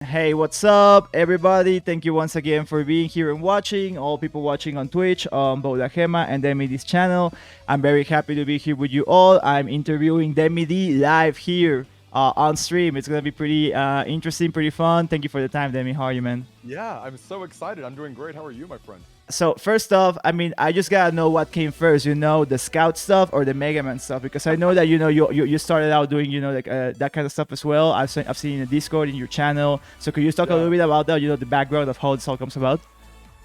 Hey, what's up, everybody? Thank you once again for being here and watching. All people watching on Twitch, both Gema and DemiD's channel. I'm very happy to be here with you all. I'm interviewing DemiD live here on stream. It's gonna be pretty interesting, pretty fun. Thank you for the time, Demi. How are you, man? Yeah, I'm so excited. I'm doing great. How are you, my friend? So first off, I mean, I just gotta know what came first. The Scout stuff or the Mega Man stuff? Because I know that you started out doing like that kind of stuff as well. I've seen in the Discord in your channel. So could you talk a little bit about that? The background of how this all comes about.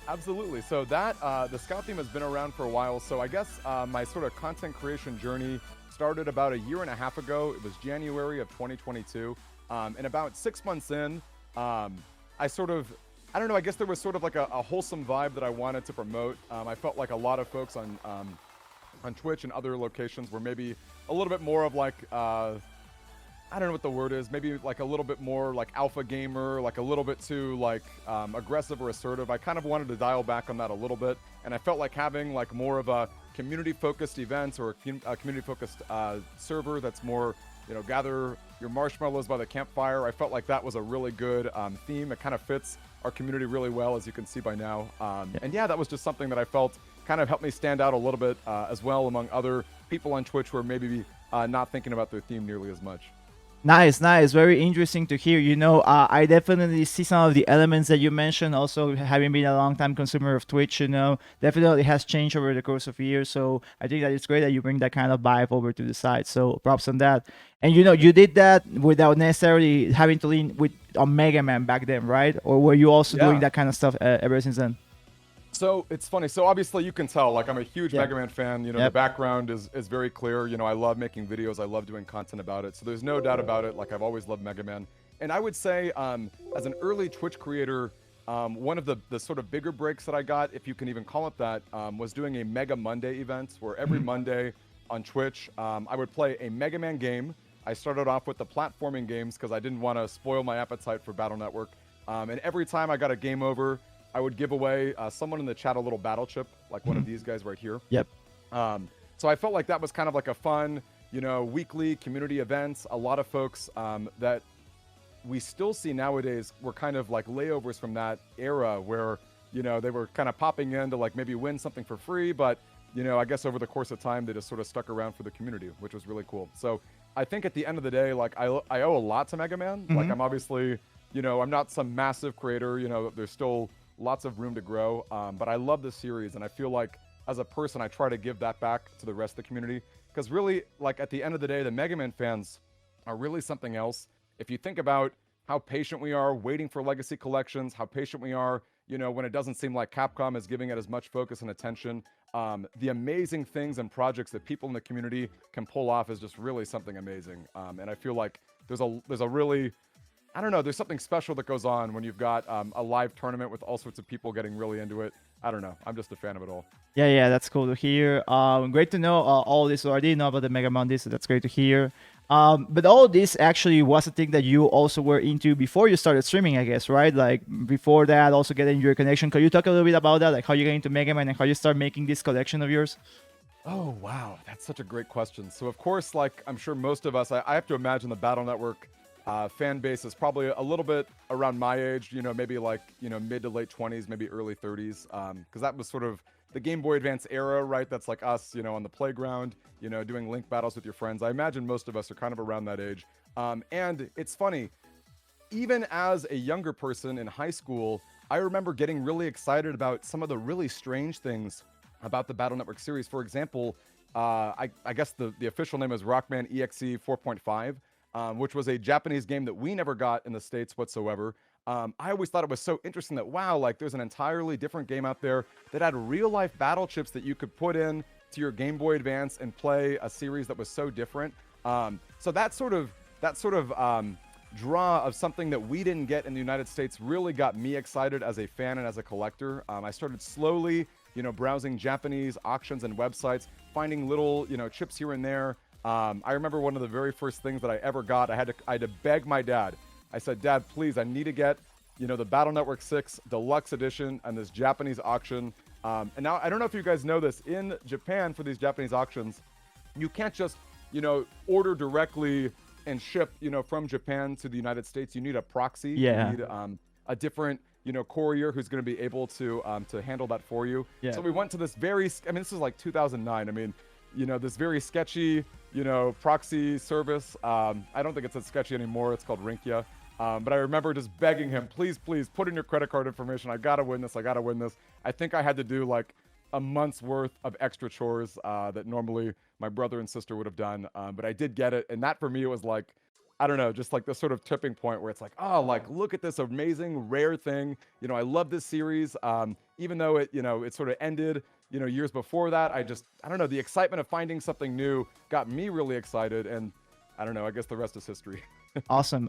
Absolutely. So that the Scout theme has been around for a while. So I guess my sort of content creation journey started about a year and a half ago. It was January of 2022, and about 6 months in, I don't know. I guess there was sort of like a wholesome vibe that I wanted to promote. I felt like a lot of folks on Twitch and other locations were maybe a little bit more of like I don't know what the word is. Maybe like a little bit more like alpha gamer, like a little bit too like aggressive or assertive. I kind of wanted to dial back on that a little bit, and I felt like having like more of a community-focused event or a community-focused server that's more, gather your marshmallows by the campfire. I felt like that was a really good theme. It kind of fits our community really well, as you can see by now. And yeah, that was just something that I felt kind of helped me stand out a little bit as well among other people on Twitch who are maybe not thinking about their theme nearly as much. Nice, nice. Very interesting to hear. I definitely see some of the elements that you mentioned. Also, having been a long time consumer of Twitch, definitely has changed over the course of years. So I think that it's great that you bring that kind of vibe over to the site. So props on that. And you did that without necessarily having to lean on Mega Man back then, right? Or were you also doing that kind of stuff ever since then? So it's funny. So obviously you can tell, like I'm a huge Mega Man fan. The background is very clear. I love making videos. I love doing content about it. So there's no doubt about it. Like I've always loved Mega Man. And I would say as an early Twitch creator, one of the sort of bigger breaks that I got, if you can even call it that, was doing a Mega Monday event where every Monday on Twitch, I would play a Mega Man game. I started off with the platforming games because I didn't want to spoil my appetite for Battle Network. And every time I got a game over, I would give away someone in the chat a little battle chip, like one of these guys right here. Yep. So I felt like that was kind of like a fun, weekly community event. A lot of folks that we still see nowadays were kind of like layovers from that era where, they were kind of popping in to like maybe win something for free. But, I guess over the course of time, they just sort of stuck around for the community, which was really cool. So I think at the end of the day, like I owe a lot to Mega Man. Like I'm obviously, I'm not some massive creator, there's still lots of room to grow, but I love this series, and I feel like as a person I try to give that back to the rest of the community, because really, like at the end of the day, the Mega Man fans are really something else. If you think about how patient we are waiting for legacy collections, how patient we are, when it doesn't seem like Capcom is giving it as much focus and attention, the amazing things and projects that people in the community can pull off is just really something amazing. And I feel like there's a really, I don't know, there's something special that goes on when you've got a live tournament with all sorts of people getting really into it. I don't know. I'm just a fan of it all. Yeah, that's cool to hear. Great to know all this already. Know about the Mega Monday, so that's great to hear. But all this actually was a thing that you also were into before you started streaming, I guess, right? Like before that, also getting your connection. Could you talk a little bit about that, like how you get into Mega Man and how you start making this collection of yours? Oh, wow. That's such a great question. So, of course, like I'm sure most of us, I have to imagine the Battle Network fan base is probably a little bit around my age, maybe like, mid to late 20s, maybe early 30s, because that was sort of the Game Boy Advance era, right? That's like us, on the playground, doing link battles with your friends. I imagine most of us are kind of around that age. And it's funny, even as a younger person in high school, I remember getting really excited about some of the really strange things about the Battle Network series. For example, I guess the official name is Rockman EXE 4.5. Which was a Japanese game that we never got in the States whatsoever. I always thought it was so interesting that, wow, like there's an entirely different game out there that had real life battle chips that you could put in to your Game Boy Advance and play a series that was so different. So that sort of draw of something that we didn't get in the United States really got me excited as a fan and as a collector. I started slowly, browsing Japanese auctions and websites, finding little, chips here and there. I remember one of the very first things that I ever got, I had to beg my dad. I said, Dad, please, I need to get, the Battle Network 6 Deluxe Edition and this Japanese auction. And now, I don't know if you guys know this, in Japan for these Japanese auctions, you can't just, order directly and ship, from Japan to the United States, you need a proxy. Yeah. You need a different, courier who's going to be able to handle that for you. Yeah. So we went to this this is like 2009. I mean, this very sketchy, proxy service. I don't think it's as sketchy anymore. It's called Rinkia. But I remember just begging him, please, put in your credit card information. I got to win this. I think I had to do like a month's worth of extra chores that normally my brother and sister would have done. But I did get it. And that for me was like, I don't know, just like this sort of tipping point where it's like, oh, like, look at this amazing, rare thing. I love this series. Even though it sort of ended, years before that, I don't know, the excitement of finding something new got me really excited. And I don't know, I guess the rest is history. Awesome.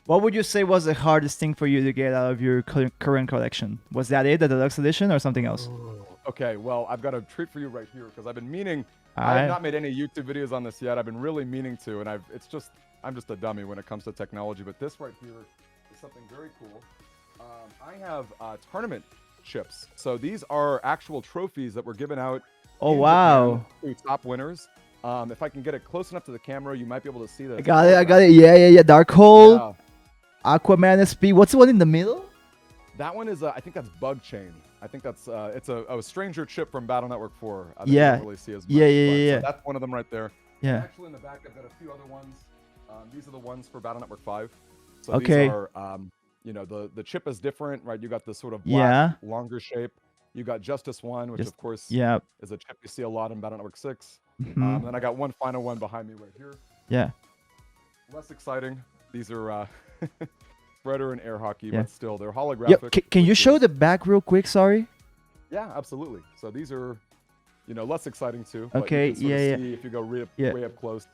What would you say was the hardest thing for you to get out of your current collection? Was that it, the deluxe edition, or something else? Okay, well, I've got a treat for you right here because I've been meaning. All I right. have not made any YouTube videos on this yet. I've been really meaning to, and I'm just a dummy when it comes to technology. But this right here is something very cool. I have tournament chips. So these are actual trophies that were given out. Oh, in wow. Japan to top winners. If I can get it close enough to the camera, you might be able to see this. I got it. Yeah. Dark Hole, Yeah. Aquaman SP. What's the one in the middle? That one is, I think that's Bug Chain. I think that's, it's a stranger chip from Battle Network 4. That you Yeah. don't really see as much. Yeah. So that's one of them right there. Yeah. Actually, in the back, I've got a few other ones. These are the ones for Battle Network 5. So Okay. these are, the chip is different, right? You got the sort of Yeah. black, longer shape. You got Justice 1, which of course Yeah. is a chip you see a lot in Battle Network 6. Mhm. Then I got one final one behind me right here. Yeah. Less exciting. These are spreader and air hockey, Yeah. but still, they're Yeah. holographic. Can you which show is- the back real quick? Sorry. Yeah, absolutely. So these are, less exciting too. But Okay, you can sort yeah, of yeah. see if you go Yeah. way up close.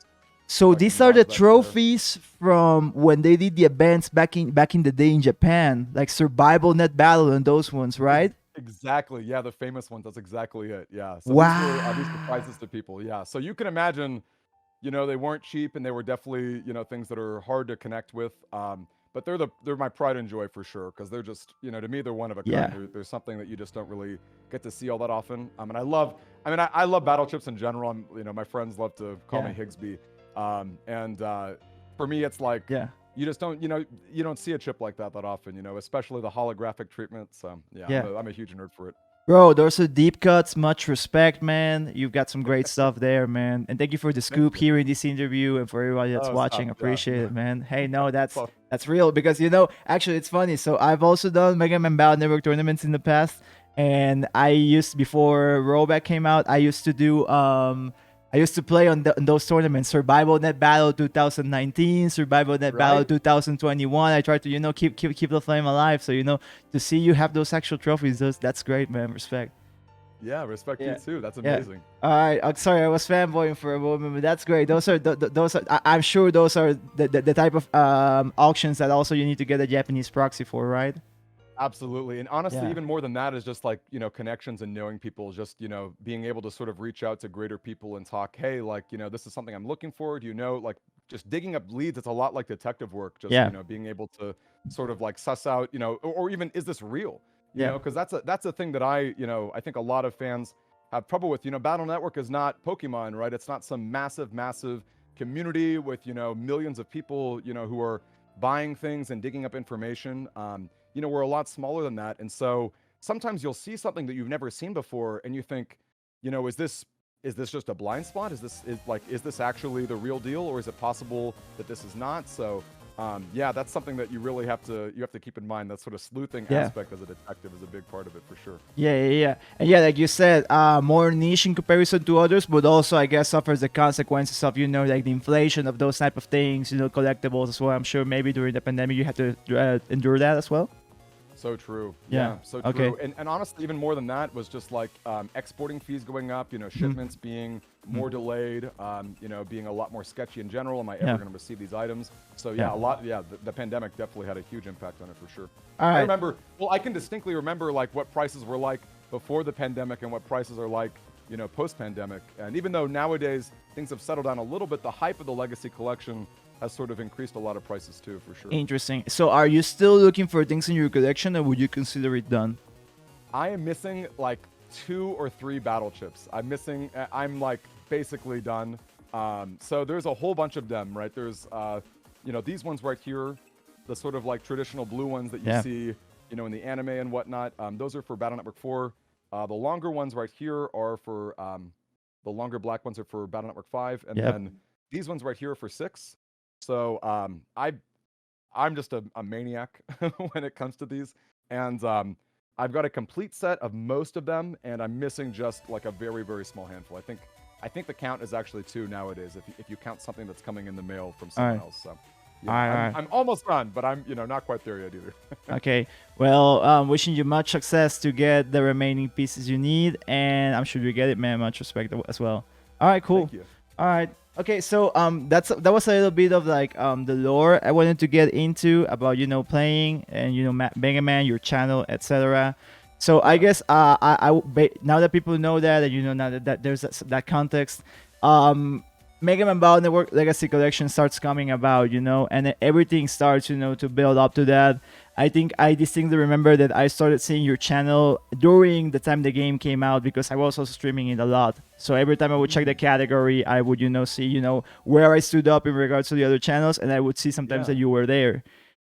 So I these can are the dodge that trophies from when they did the events back in the day in Japan, like Survival Net Battle and those ones, right? Exactly. Yeah, the famous ones. That's exactly it. Yeah. So these were prizes to people. Yeah. So you can imagine, they weren't cheap and they were definitely, things that are hard to connect with. But they're my pride and joy for sure because they're just, to me, they're one of a kind. Yeah. There's something that you just don't really get to see all that often. And I love battle chips in general. My friends love to call me Higsby. For me, it's like, Yeah. you just don't, you don't see a chip like that often, especially the holographic treatment. So Yeah. I'm a huge nerd for it. Bro, those are deep cuts. Much respect, man. You've got some great stuff there, man. And thank you for the scoop here in this interview and for everybody that's Oh, watching. stop. Appreciate Yeah. it, man. Hey, no, that's Well- real because actually it's funny. So I've also done Mega Man Battle Network tournaments in the past, and before Rollback came out, I used to play on those tournaments. Survival Net Battle 2019, Survival Net Battle Right. 2021. I tried to keep the flame alive. So to see you have those actual trophies, that's great, man. Respect. Yeah, respect Yeah. you too. That's Yeah. amazing. All right, I'm sorry, I was fanboying for a moment, but that's great. Those are I'm sure those are the type of auctions that also you need to get a Japanese proxy for, right? Absolutely. And honestly, Yeah. even more than that is just like, connections and knowing people, just, being able to sort of reach out to greater people and talk, hey, like, this is something I'm looking for. Do like just digging up leads? It's a lot like detective work, just, Yeah. being able to sort of like suss out, or even, is this real? Yeah. Because that's a thing that I think a lot of fans have trouble with. Battle Network is not Pokemon, right? It's not some massive community with, millions of people, who are buying things and digging up information. We're a lot smaller than that. And so sometimes you'll see something that you've never seen before and you think, is this just a blind spot? Is this actually the real deal, or is it possible that this is not? So that's something that you really have to keep in mind. That sort of sleuthing Yeah. aspect as a detective is a big part of it for sure. Yeah. And yeah, like you said, more niche in comparison to others, but also I guess suffers the consequences of like the inflation of those type of things, collectibles as well. I'm sure maybe during the pandemic you had to endure that as well. So true. Yeah. So Okay. true. And honestly, even more than that was just like exporting fees going up, shipments being more delayed, being a lot more sketchy in general. Am I ever going to receive these items? So the pandemic definitely had a huge impact on it for sure. All right. I can distinctly remember like what prices were like before the pandemic and what prices are like, post-pandemic. And even though nowadays things have settled down a little bit, the hype of the Legacy Collection has sort of increased a lot of prices too, for sure. Interesting. So are you still looking for things in your collection, or would you consider it done? I am missing like 2 or 3 battle chips. I'm like basically done. So there's a whole bunch of them, right? There's, these ones right here, the sort of like traditional blue ones that you see, in the anime and whatnot. Those are for Battle Network 4. The longer ones right here are for, the longer black ones are for Battle Network 5. And then these ones right here are for 6. So I'm just a maniac when it comes to these. And I've got a complete set of most of them, and I'm missing just like a very, very small handful. I think the count is actually 2 nowadays, if you count something that's coming in the mail from someone else. So yeah, I'm almost done, but I'm not quite there yet either. Okay. Well, wishing you much success to get the remaining pieces you need, and I'm sure you get it, man. Much respect as well. All right, cool. Thank you. All right. Okay, so that was a little bit of like the lore I wanted to get into about playing and Mega Man, your channel, etc. So I guess now that people know that, and now that there's that context, Mega Man Battle Network Legacy Collection starts coming about, and then everything starts, to build up to that. I think I distinctly remember that I started seeing your channel during the time the game came out, because I was also streaming it a lot. So every time I would check the category, I would, see, where I stood up in regards to the other channels, and I would see sometimes that you were there.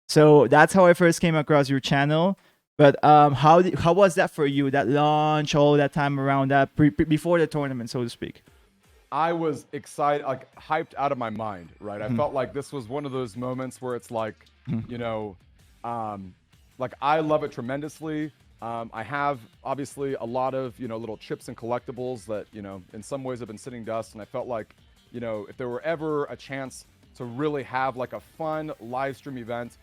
So that's how I first came across your channel. But how was that for you? That launch, all that time around that, before the tournament, so to speak. I was excited, like hyped out of my mind, right? I felt like this was one of those moments where it's like, like I love it tremendously. I have obviously a lot of, little chips and collectibles that, in some ways have been sitting dust. And I felt like, if there were ever a chance to really have like a fun live stream event,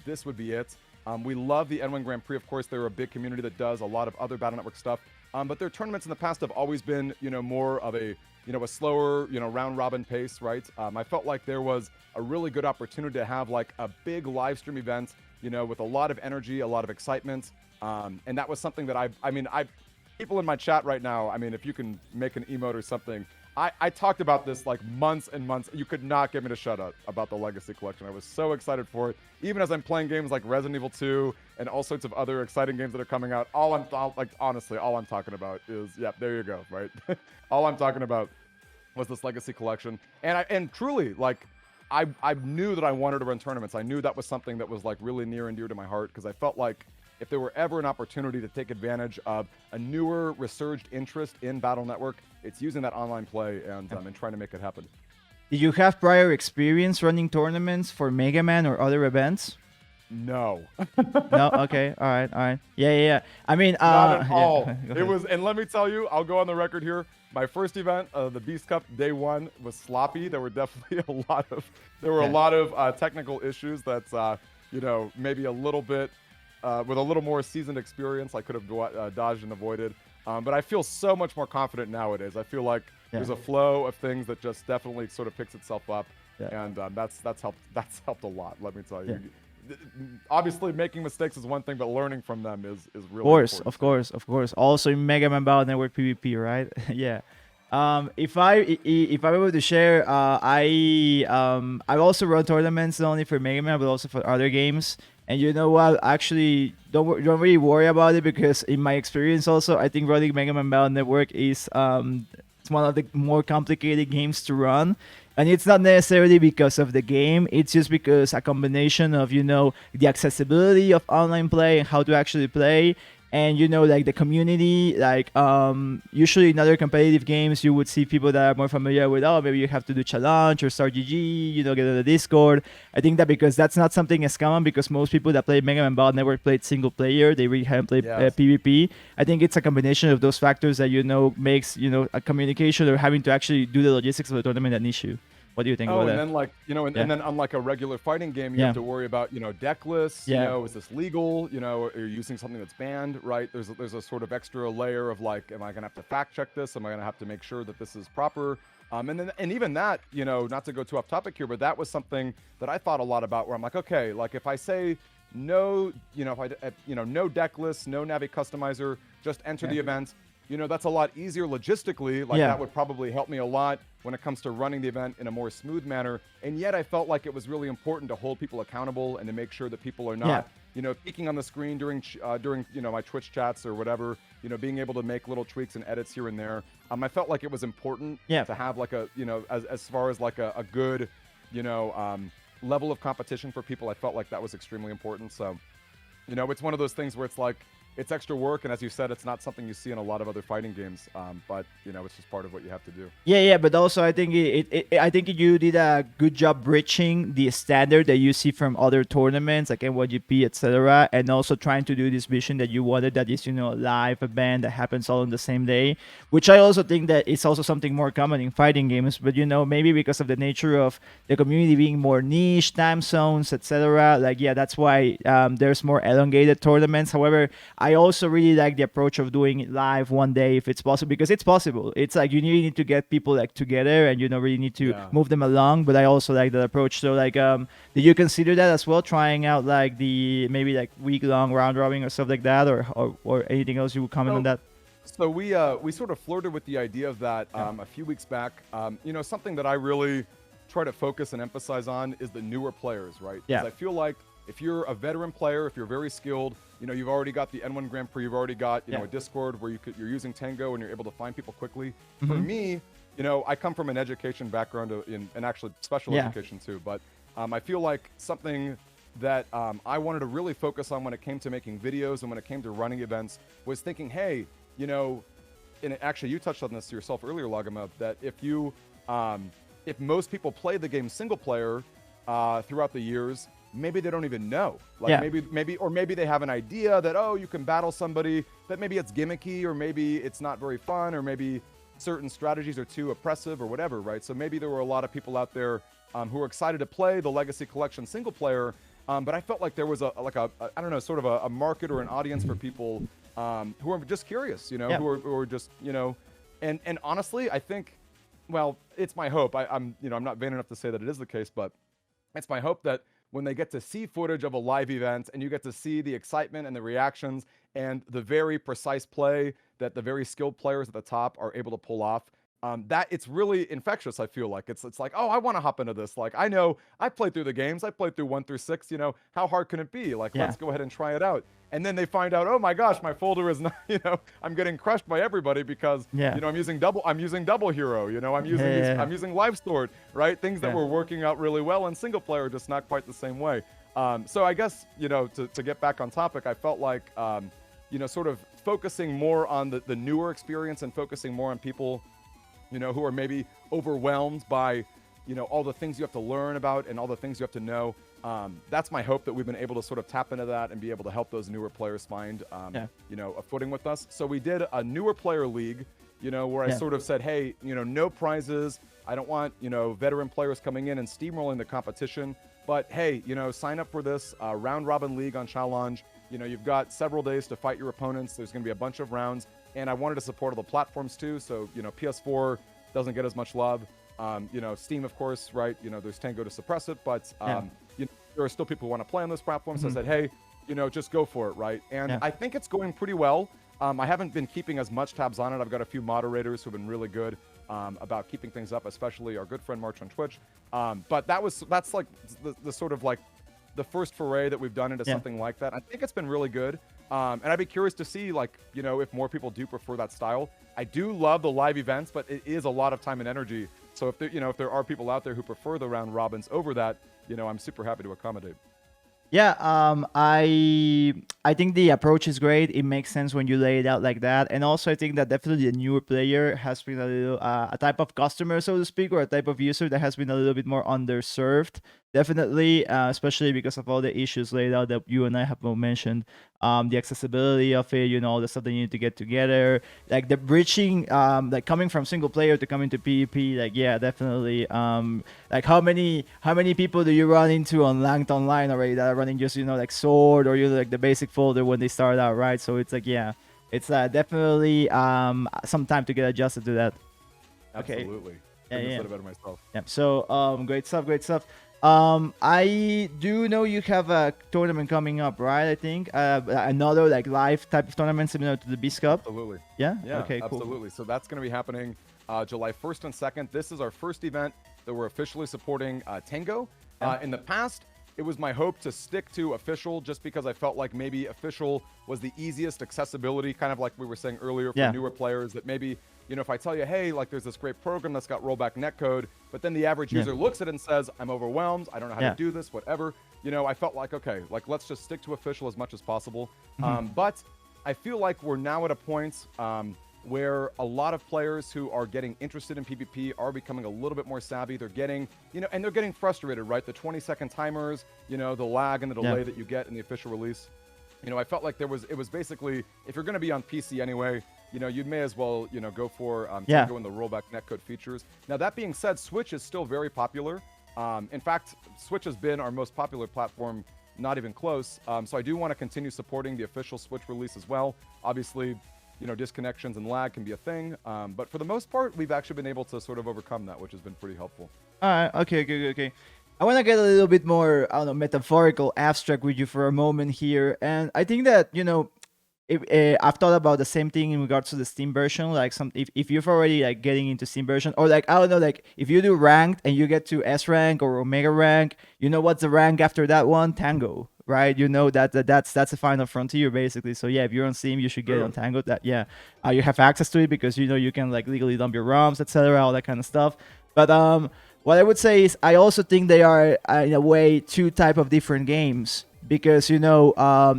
this would be it. We love the N1 Grand Prix. Of course, they're a big community that does a lot of other Battle Network stuff. But their tournaments in the past have always been, more of a, a slower, round robin pace, right? I felt like there was a really good opportunity to have like a big live stream event, with a lot of energy, a lot of excitement. And that was something that people in my chat right now, if you can make an emote or something, I talked about this like months and months. You could not get me to shut up about the Legacy Collection. I was so excited for it. Even as I'm playing games like Resident Evil 2 and all sorts of other exciting games that are coming out, honestly, all I'm talking about is, there you go, right? All I'm talking about was this Legacy Collection. And truly, like, I knew that I wanted to run tournaments. I knew that was something that was like really near and dear to my heart, because I felt like if there were ever an opportunity to take advantage of a newer, resurged interest in Battle Network, it's using that online play and trying to make it happen. Did you have prior experience running tournaments for Mega Man or other events? No. No? Okay. All right. Yeah. I mean, not at all. It was, and let me tell you, I'll go on the record here. My first event, the Beast Cup day 1, was sloppy. There were definitely a lot of technical issues that, maybe a little bit, with a little more seasoned experience, I could have dodged and avoided. But I feel so much more confident nowadays. I feel like there's a flow of things that just definitely sort of picks itself up, and that's helped. That's helped a lot. Let me tell you. Obviously, making mistakes is one thing, but learning from them is really important. Of course. Also in Mega Man Battle Network PvP, right? Yeah. If I were to share, I've also run tournaments not only for Mega Man but also for other games. And you know what? Actually, don't really worry about it, because in my experience, also I think running Mega Man Battle Network is it's one of the more complicated games to run. And it's not necessarily because of the game. It's just because a combination of, the accessibility of online play and how to actually play. And, like the community, like usually in other competitive games, you would see people that are more familiar with, maybe you have to do challenge or start GG, get on the Discord. I think that because that's not something as common, because most people that play Mega Man Battle Network played single player. They really haven't played PvP. I think it's a combination of those factors that, makes, a communication or having to actually do the logistics of the tournament an issue. What do you think about that? And then like, and then unlike a regular fighting game, you have to worry about, deck lists, is this legal, are you using something that's banned, right? There's a sort of extra layer of like, am I going to have to fact check this? Am I going to have to make sure that this is proper? And even that, not to go too off topic here, but that was something that I thought a lot about, where I'm like, okay, like if I say no, no deck list, no Navi customizer, just enter the event, that's a lot easier logistically. Like that would probably help me a lot when it comes to running the event in a more smooth manner. And yet I felt like it was really important to hold people accountable and to make sure that people are not, peeking on the screen during my Twitch chats or whatever, being able to make little tweaks and edits here and there. I felt like it was important to have like a, as far as like a good, level of competition for people. I felt like that was extremely important. So, it's one of those things where it's like, it's extra work, and as you said, it's not something you see in a lot of other fighting games. But it's just part of what you have to do. Yeah. But also, I think I think you did a good job bridging the standard that you see from other tournaments, like NYGP, etc., and also trying to do this vision that you wanted, that is, a live event that happens all on the same day, which I also think that it's also something more common in fighting games. But maybe because of the nature of the community being more niche, time zones, etc., that's why there's more elongated tournaments. However, I also really like the approach of doing it live one day if it's possible, because it's possible. It's like you need to get people like together, and really need to move them along. But I also like that approach. So do you consider that as well, trying out like the maybe like week-long round robin or stuff like that, or anything else you would comment on that? So we sort of flirted with the idea of that a few weeks back. Something that I really try to focus and emphasize on is the newer players, right? Yeah. Because I feel like if you're a veteran player, if you're very skilled, you've already got the N1 Grand Prix, you've already got a Discord where you're using Tango and you're able to find people quickly. For me, I come from an education background in actually special education too, but I feel like something that I wanted to really focus on when it came to making videos and when it came to running events was thinking, hey, and actually you touched on this yourself earlier, Lagama, that if most people play the game single player throughout the years, maybe they don't even know. Maybe they have an idea that, you can battle somebody, but maybe it's gimmicky, or maybe it's not very fun, or maybe certain strategies are too oppressive or whatever, right? So maybe there were a lot of people out there who are excited to play the Legacy Collection single player, but I felt like there was sort of a market or an audience for people who are just curious, who are just, and honestly, I think, well, it's my hope. I'm not vain enough to say that it is the case, but it's my hope that when they get to see footage of a live event and you get to see the excitement and the reactions and the very precise play that the very skilled players at the top are able to pull off, that it's really infectious. I feel like it's like, I want to hop into this. Like, I know I played through the games. I played through 1 through 6. How hard can it be? Like, let's go ahead and try it out. And then they find out, oh my gosh, my folder is not, I'm getting crushed by everybody because, I'm using double hero, I'm using live stored, right? Things that were working out really well in single player, just not quite the same way. So I guess, to get back on topic, I felt like, sort of focusing more on the newer experience and focusing more on people, who are maybe overwhelmed by, all the things you have to learn about and all the things you have to know. That's my hope, that we've been able to sort of tap into that and be able to help those newer players find, a footing with us. So we did a newer player league, where I sort of said, hey, no prizes. I don't want, veteran players coming in and steamrolling the competition. But hey, sign up for this round robin league on Challenge. You've got several days to fight your opponents. There's going to be a bunch of rounds. And I wanted to support all the platforms too. So, PS4 doesn't get as much love. Steam, of course, right? There's Tango to suppress it, but there are still people who want to play on those platforms. So I said, hey, just go for it, right? And I think it's going pretty well. I haven't been keeping as much tabs on it. I've got a few moderators who've been really good about keeping things up, especially our good friend March on Twitch. But that's like the sort of like the first foray that we've done into something like that. I think it's been really good. And I'd be curious to see, like, if more people do prefer that style. I do love the live events, but it is a lot of time and energy. So if there are people out there who prefer the round robins over that, I'm super happy to accommodate. Yeah, I think the approach is great. It makes sense when you lay it out like that, and also I think that definitely the newer player has been a little a type of customer, so to speak, or a type of user that has been a little bit more underserved. Definitely, especially because of all the issues laid out that you and I have both mentioned, the accessibility of it, all the stuff that you need to get together, like the bridging, like coming from single player to coming to PvP, like definitely. Like how many people do you run into on Ranked Online already that are running just like Sword or like the basic folder when they start out, right? So it's like it's definitely some time to get adjusted to that. Absolutely. Okay. Couldn't have said it better myself. Yeah. So great stuff. I do know you have a tournament coming up, right? I think another like live type of tournament similar to the Beast Cup. Absolutely. Yeah. Okay. Cool. Absolutely. So that's going to be happening July 1st and 2nd. This is our first event that we're officially supporting Tango. In the past, it was my hope to stick to official just because I felt like maybe official was the easiest accessibility, kind of like we were saying earlier for newer players, that maybe, you know, if I tell you, hey, like there's this great program that's got rollback netcode, but then the average user looks at it and says, I'm overwhelmed, I don't know how to do this, whatever. You know, I felt like, okay, like let's just stick to official as much as possible. But I feel like we're now at a point where a lot of players who are getting interested in PvP are becoming a little bit more savvy. They're getting, you know, and they're getting frustrated, right? The 20-second timers, you know, the lag and the delay that you get in the official release. You know, I felt like it was basically, if you're going to be on PC anyway, you know, you may as well, you know, go for Tango and the rollback netcode features. Now, that being said, Switch is still very popular. In fact, Switch has been our most popular platform, not even close. So I do want to continue supporting the official Switch release as well. Obviously, you know, disconnections and lag can be a thing. But for the most part, we've actually been able to sort of overcome that, which has been pretty helpful. All right. Okay. I want to get a little bit more, I don't know, metaphorical, abstract with you for a moment here. And I think that, you know, I've thought about the same thing in regards to the Steam version. Like, if you've already like getting into Steam version, or like, I don't know, like if you do ranked and you get to S rank or Omega rank, you know what's the rank after that one? Tango, right? You know that's the final frontier basically. So yeah, if you're on Steam, you should get on Tango. That you have access to it because you know you can like legally dump your ROMs, etc., all that kind of stuff. But what I would say is I also think they are in a way two type of different games. Because, you know,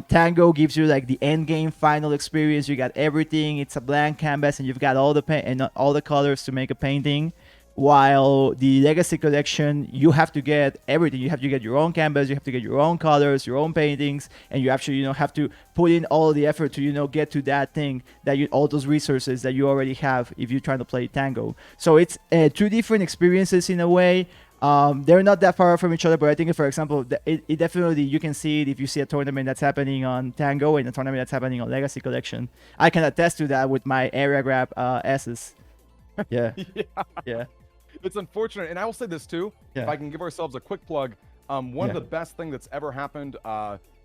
Tango gives you like the end game final experience. You got everything. It's a blank canvas, and you've got all the paint and all the colors to make a painting. While the Legacy Collection, you have to get everything. You have to get your own canvas. You have to get your own colors, your own paintings, and you actually, you know, have to put in all the effort to, you know, get to that thing that you, all those resources that you already have if you're trying to play Tango. So it's two different experiences in a way. They're not that far from each other, but I think, for example, it definitely, you can see it if you see a tournament that's happening on Tango and a tournament that's happening on Legacy Collection. I can attest to that with my area grab S's. Yeah. Yeah. It's unfortunate, and I will say this too, if I can give ourselves a quick plug, one of the best thing that's ever happened,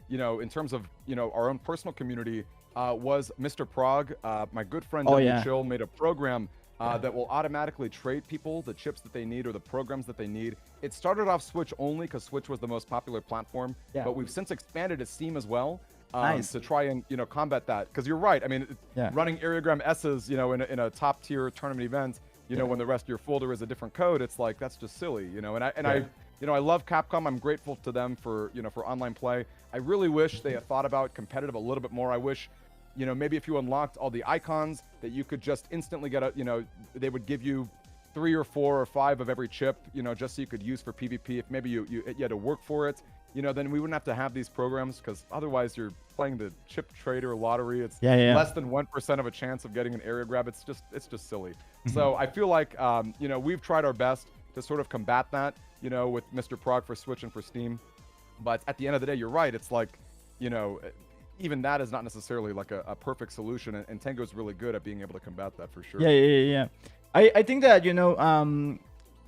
you know, in terms of, you know, our own personal community, was Mr. Prog. My good friend Demi Chill made a program that will automatically trade people the chips that they need or the programs that they need. It started off Switch only because Switch was the most popular platform, but we've since expanded to Steam as well to try and, you know, combat that. Because you're right, I mean, running Areogram S's, you know, in a top tier tournament event, you know, when the rest of your folder is a different code, it's like, that's just silly, you know. And I you know, I love Capcom. I'm grateful to them for, you know, for online play. I really wish they had thought about competitive a little bit more. I wish, you know, maybe if you unlocked all the icons that you could just instantly get a, you know, they would give you 3 or 4 or 5 of every chip, you know, just so you could use for PvP. If maybe you had to work for it, you know, then we wouldn't have to have these programs, because otherwise you're playing the chip trader lottery. It's less than 1% of a chance of getting an area grab. It's just silly. So I feel like, you know, we've tried our best to sort of combat that, you know, with Mr. Prog for Switch and for Steam. But at the end of the day, you're right. It's like, you know, even that is not necessarily like a perfect solution, and Tango's really good at being able to combat that for sure. Yeah. I think that, you know,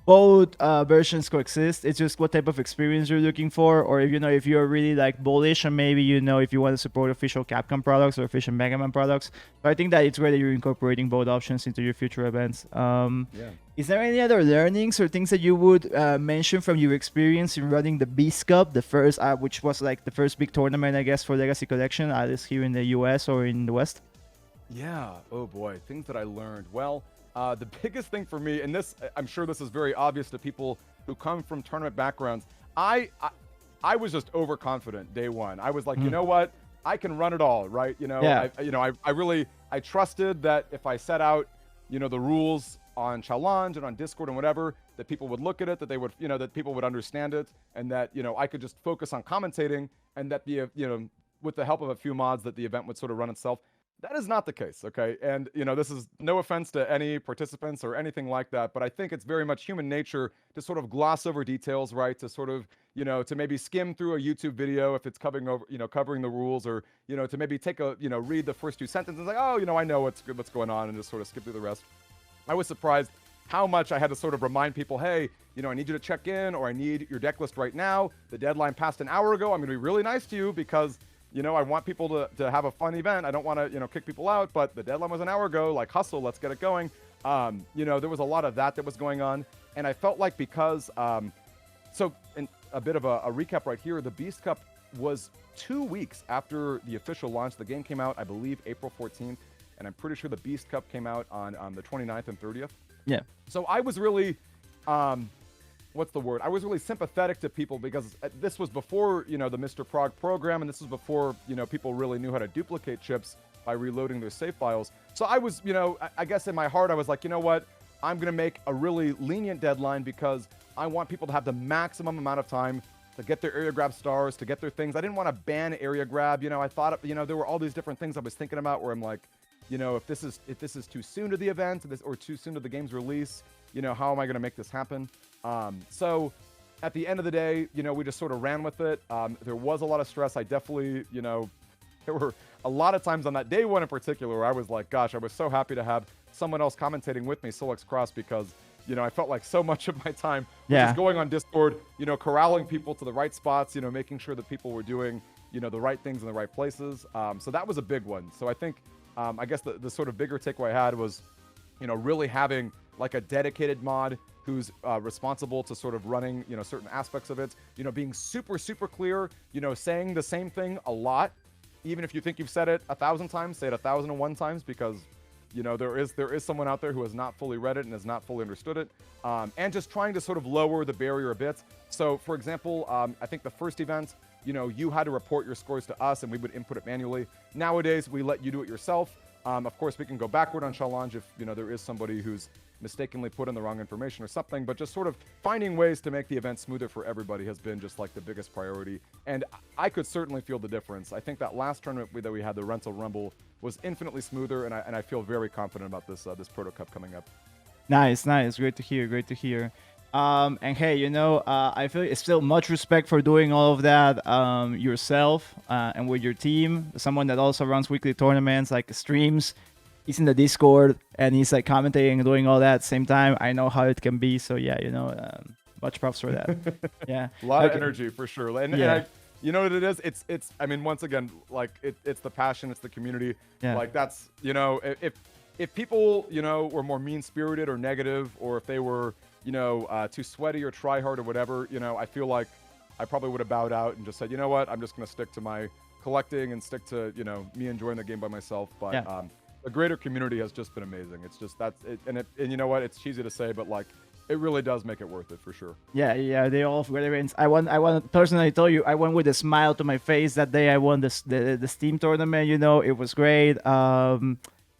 both versions coexist. It's just what type of experience you're looking for, or if, you know, if you're really like bullish and maybe, you know, if you want to support official Capcom products or official Mega Man products. But I think that it's great that you're incorporating both options into your future events. Is there any other learnings or things that you would mention from your experience in running the Beast Cup, the first, which was like the first big tournament, I guess, for Legacy Collection, at least here in the US or in the West? Yeah. Oh boy, things that I learned. Well, the biggest thing for me, and this, I'm sure this is very obvious to people who come from tournament backgrounds, I was just overconfident day one. I was like, you know what? I can run it all, right? You know, I trusted that if I set out, you know, the rules on Challenge and on Discord and whatever, that people would look at it, that they would, you know, that people would understand it, and that, you know, I could just focus on commentating, and that the, you know, with the help of a few mods, that the event would sort of run itself. That is not the case, okay? And, you know, this is no offense to any participants or anything like that, but I think it's very much human nature to sort of gloss over details, right? To sort of, you know, to maybe skim through a YouTube video if it's covering over, you know, covering the rules, or, you know, to maybe take a, you know, read the first 2 sentences, like, oh, you know, I know what's going on, and just sort of skip through the rest. I was surprised how much I had to sort of remind people, hey, you know, I need you to check in, or I need your deck list right now. The deadline passed an hour ago. I'm going to be really nice to you because, you know, I want people to have a fun event. I don't want to, you know, kick people out, but the deadline was an hour ago. Like, hustle, let's get it going. You know, there was a lot of that was going on. And I felt like because, so, and a bit of a recap right here. The Beast Cup was 2 weeks after the official launch. The game came out, I believe, April 14th, and I'm pretty sure the Beast Cup came out on the 29th and 30th. Yeah. So I was really, what's the word? I was really sympathetic to people because this was before, the Mr. Prog program, and this was before, people really knew how to duplicate chips by reloading their save files. So I was, I guess in my heart, I was like, you know what? I'm going to make a really lenient deadline because I want people to have the maximum amount of time to get their area grab stars, to get their things. I didn't want to ban area grab. I thought, there were all these different things I was thinking about where I'm like, if this is too soon to the event or too soon to the game's release, how am I going to make this happen? So at the end of the day, we just sort of ran with it. There was a lot of stress. I definitely, there were a lot of times on that day one in particular where I was like, gosh, I was so happy to have someone else commentating with me, Solex Cross, because I felt like so much of my time was just going on Discord, corralling people to the right spots, making sure that people were doing, the right things in the right places. So that was a big one. So I think, I guess the sort of bigger takeaway I had was, really having like a dedicated mod who's responsible to sort of running, certain aspects of it, being super, super clear, saying the same thing a lot. Even if you think you've said it 1,000 times, say it 1,001 times, because there is someone out there who has not fully read it and has not fully understood it, and just trying to sort of lower the barrier a bit. So, for example, I think the first event, you had to report your scores to us, and we would input it manually. Nowadays, we let you do it yourself. Of course, we can go backward on challenge if there is somebody who's mistakenly put in the wrong information or something, but just sort of finding ways to make the event smoother for everybody has been just like the biggest priority. And I could certainly feel the difference. I think that last tournament that we had, the Rental Rumble, was infinitely smoother, and I feel very confident about this Proto Cup coming up. Nice. Great to hear. And hey, I feel it's still much respect for doing all of that yourself and with your team. Someone that also runs weekly tournaments, like streams. He's in the Discord and he's like commentating and doing all that at the same time. I know how it can be. So yeah, much props for that. Yeah, a lot of energy for sure. And you know what it is? It's. I mean, once again, like it's the passion, it's the community. Yeah. Like that's if people were more mean spirited or negative, or if they were too sweaty or try hard or whatever, I feel like I probably would have bowed out and just said, you know what, I'm just gonna stick to my collecting and stick to me enjoying the game by myself. But the greater community has just been amazing. It's just and you know what, it's cheesy to say, but like it really does make it worth it for sure. Yeah, they all went. I won personally. I told you, I won with a smile to my face that day. I won the Steam tournament. It was great.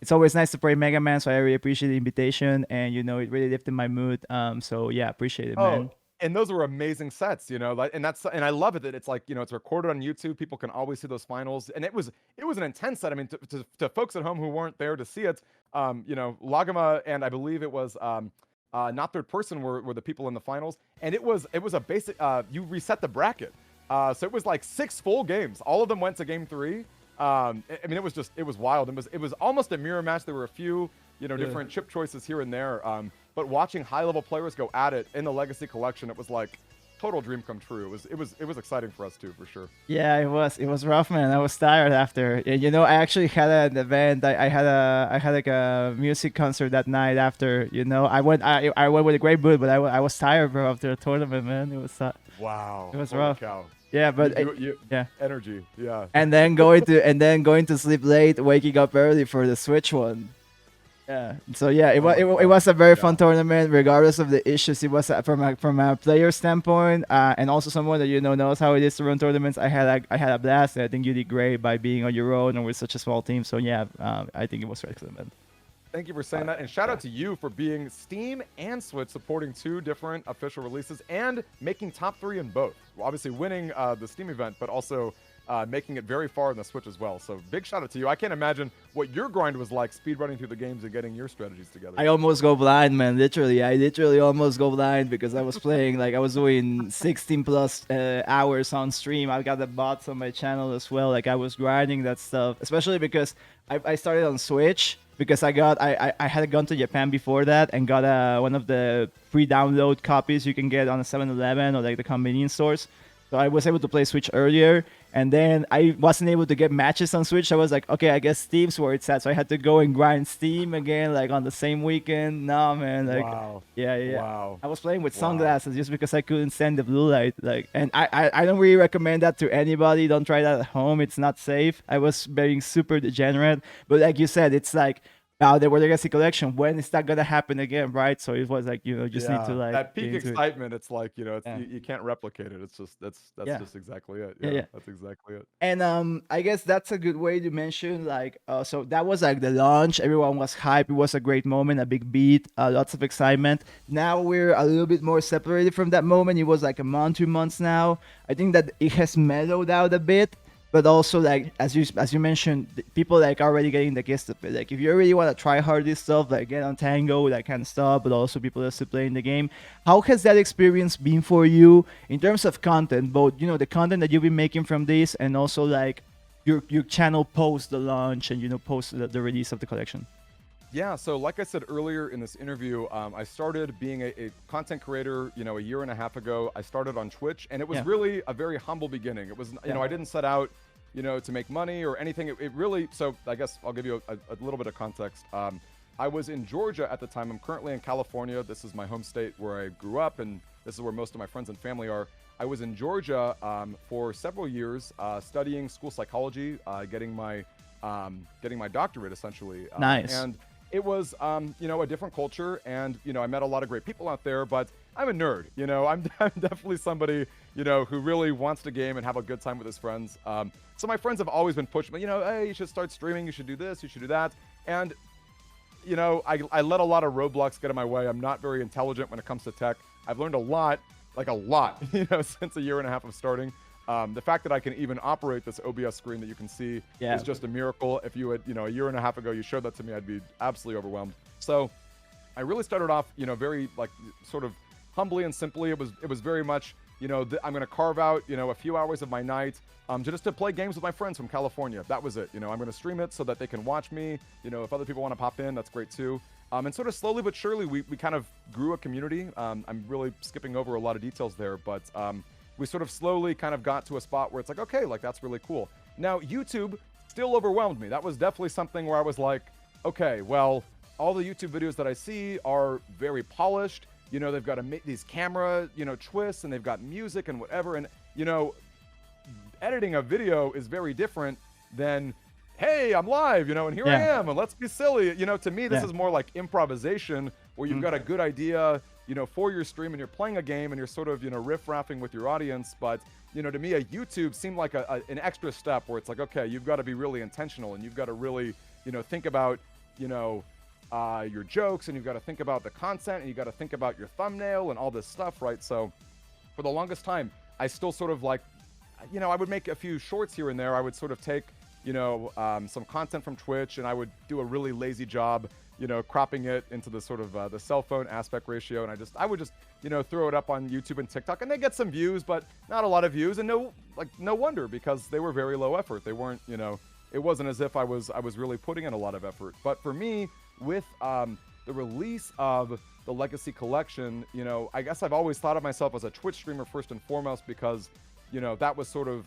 It's always nice to play Mega Man, so I really appreciate the invitation, and it really lifted my mood. So yeah, appreciate it, man. And those were amazing sets, and I love it that it's like, it's recorded on YouTube. People can always see those finals, and it was an intense set. I mean, to folks at home who weren't there to see it, Lagama and I believe it was not third person were the people in the finals, and it was a basic. You reset the bracket, so it was like 6 full games. All of them went to game 3. I mean, it was wild. It was almost a mirror match. There were a few, different chip choices here and there. But watching high-level players go at it in the Legacy Collection, it was like total dream come true. It was exciting for us too, for sure. Yeah, it was rough, man. I was tired after. I actually had an event. I had like a music concert that night after. I went with a great mood, but I was tired, bro, after the tournament, man. It was wow. It was Holy rough. Cow. Yeah, but yeah, energy. Yeah. And then going to sleep late, waking up early for the Switch one. Yeah. So yeah, it was a very fun tournament, regardless of the issues. It was from a player standpoint, and also someone that knows how it is to run tournaments. I had a blast. I think you did great by being on your own and with such a small team. So yeah, I think it was excellent, man. Thank you for saying that, and shout out to you for being Steam and Switch supporting 2 different official releases and making top 3 in both. Well, obviously winning the Steam event, but also making it very far in the Switch as well. So big shout out to you. I can't imagine what your grind was like, speed running through the games and getting your strategies together. I almost go blind, man. Literally, I almost go blind because I was playing like I was doing 16 plus hours on stream. I got the bots on my channel as well. Like I was grinding that stuff, especially because I started on Switch. Because I had gone to Japan before that and got one of the free download copies you can get on a 7-Eleven or like the convenience stores. So I was able to play Switch earlier, and then I wasn't able to get matches on Switch. I was like, okay, I guess Steam's where it's at. So I had to go and grind Steam again, like on the same weekend. Nah, man, like, Wow. yeah. Wow. I was playing with Wow. sunglasses just because I couldn't stand the blue light. Like, and I don't really recommend that to anybody. Don't try that at home. It's not safe. I was being super degenerate, but like you said, it's like, the World Legacy Collection. When is that gonna happen again, right? So it was like, just need to like that get peak into it. excitement. It's like, it's, Yeah. you can't replicate it. It's just that's Yeah. just exactly it. Yeah. That's exactly it. And I guess that's a good way to mention like so that was like the launch. Everyone was hyped. It was a great moment, a big beat, lots of excitement. Now we're a little bit more separated from that moment. It was like a month, 2 months now. I think that it has mellowed out a bit, but also like as you mentioned, people like already getting the gist of it. Like if you really want to try hard this stuff, like get on Tango, that kind of stuff, but also people are still playing the game. How has that experience been for you in terms of content, both the content that you've been making from this, and also like your channel post the launch and post the release of the collection? Yeah, so like I said earlier in this interview, I started being a content creator, a year and a half ago. I started on Twitch, and it was really a very humble beginning. It was, I didn't set out, to make money or anything. It really, so I guess I'll give you a little bit of context. I was in Georgia at the time. I'm currently in California. This is my home state where I grew up, and this is where most of my friends and family are. I was in Georgia for several years studying school psychology, getting my doctorate essentially. Nice. And it was, a different culture, and I met a lot of great people out there. But I'm a nerd, I'm definitely somebody, who really wants to game and have a good time with his friends. So my friends have always been pushing me, hey, you should start streaming, you should do this, you should do that, and I let a lot of roadblocks get in my way. I'm not very intelligent when it comes to tech. I've learned a lot, since a year and a half of starting. The fact that I can even operate this OBS screen that you can see is just a miracle. If you had, a year and a half ago, you showed that to me, I'd be absolutely overwhelmed. So I really started off, very like sort of humbly and simply. It was very much, I'm going to carve out, a few hours of my night just to play games with my friends from California. That was it. I'm going to stream it so that they can watch me. If other people want to pop in, that's great too. And sort of slowly but surely, we kind of grew a community. I'm really skipping over a lot of details there, but we sort of slowly kind of got to a spot where it's like, okay, like that's really cool. Now, YouTube still overwhelmed me. That was definitely something where I was like, okay, well, all the YouTube videos that I see are very polished. They've got to make these camera, twists, and they've got music and whatever. And, editing a video is very different than, hey, I'm live, and here I am, and let's be silly. To me, this is more like improvisation, where you've got a good idea, for your stream, and you're playing a game, and you're sort of, riff-raffing with your audience. But, to me, a YouTube seemed like an extra step where it's like, okay, you've got to be really intentional, and you've got to really, think about, your jokes, and you've got to think about the content, and you've got to think about your thumbnail and all this stuff, right? So for the longest time, I still sort of like, I would make a few shorts here and there. I would sort of take, some content from Twitch, and I would do a really lazy job, cropping it into the sort of the cell phone aspect ratio. And I would just, throw it up on YouTube and TikTok, and they get some views, but not a lot of views. And no wonder, because they were very low effort. They weren't, it wasn't as if I was really putting in a lot of effort. But for me, with the release of the Legacy Collection, I guess I've always thought of myself as a Twitch streamer first and foremost, because, that was sort of,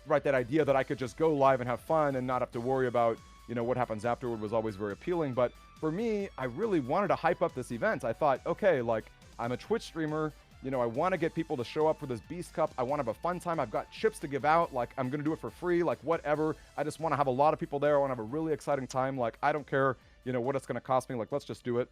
right, that idea that I could just go live and have fun and not have to worry about, what happens afterward was always very appealing. But for me, I really wanted to hype up this event. I thought, okay, like, I'm a Twitch streamer, I want to get people to show up for this Beast Cup. I want to have a fun time. I've got chips to give out. Like, I'm going to do it for free, like, whatever. I just want to have a lot of people there. I want to have a really exciting time. Like, I don't care, what it's going to cost me. Like, let's just do it.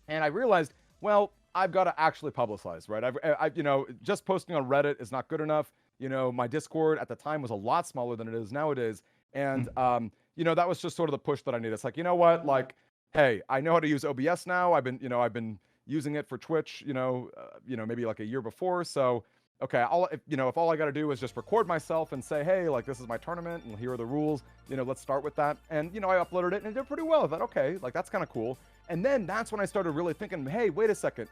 And I realized, well, I've got to actually publicize, right? I've just posting on Reddit is not good enough. My Discord at the time was a lot smaller than it is nowadays. And, that was just sort of the push that I needed. It's like, what? Like, hey, I know how to use OBS now. I've been using it for Twitch, maybe like a year before. So, okay, if all I got to do is just record myself and say, hey, like, this is my tournament and here are the rules, let's start with that. And, I uploaded it and it did pretty well. I thought, okay, like, that's kind of cool. And then that's when I started really thinking, hey, wait a second,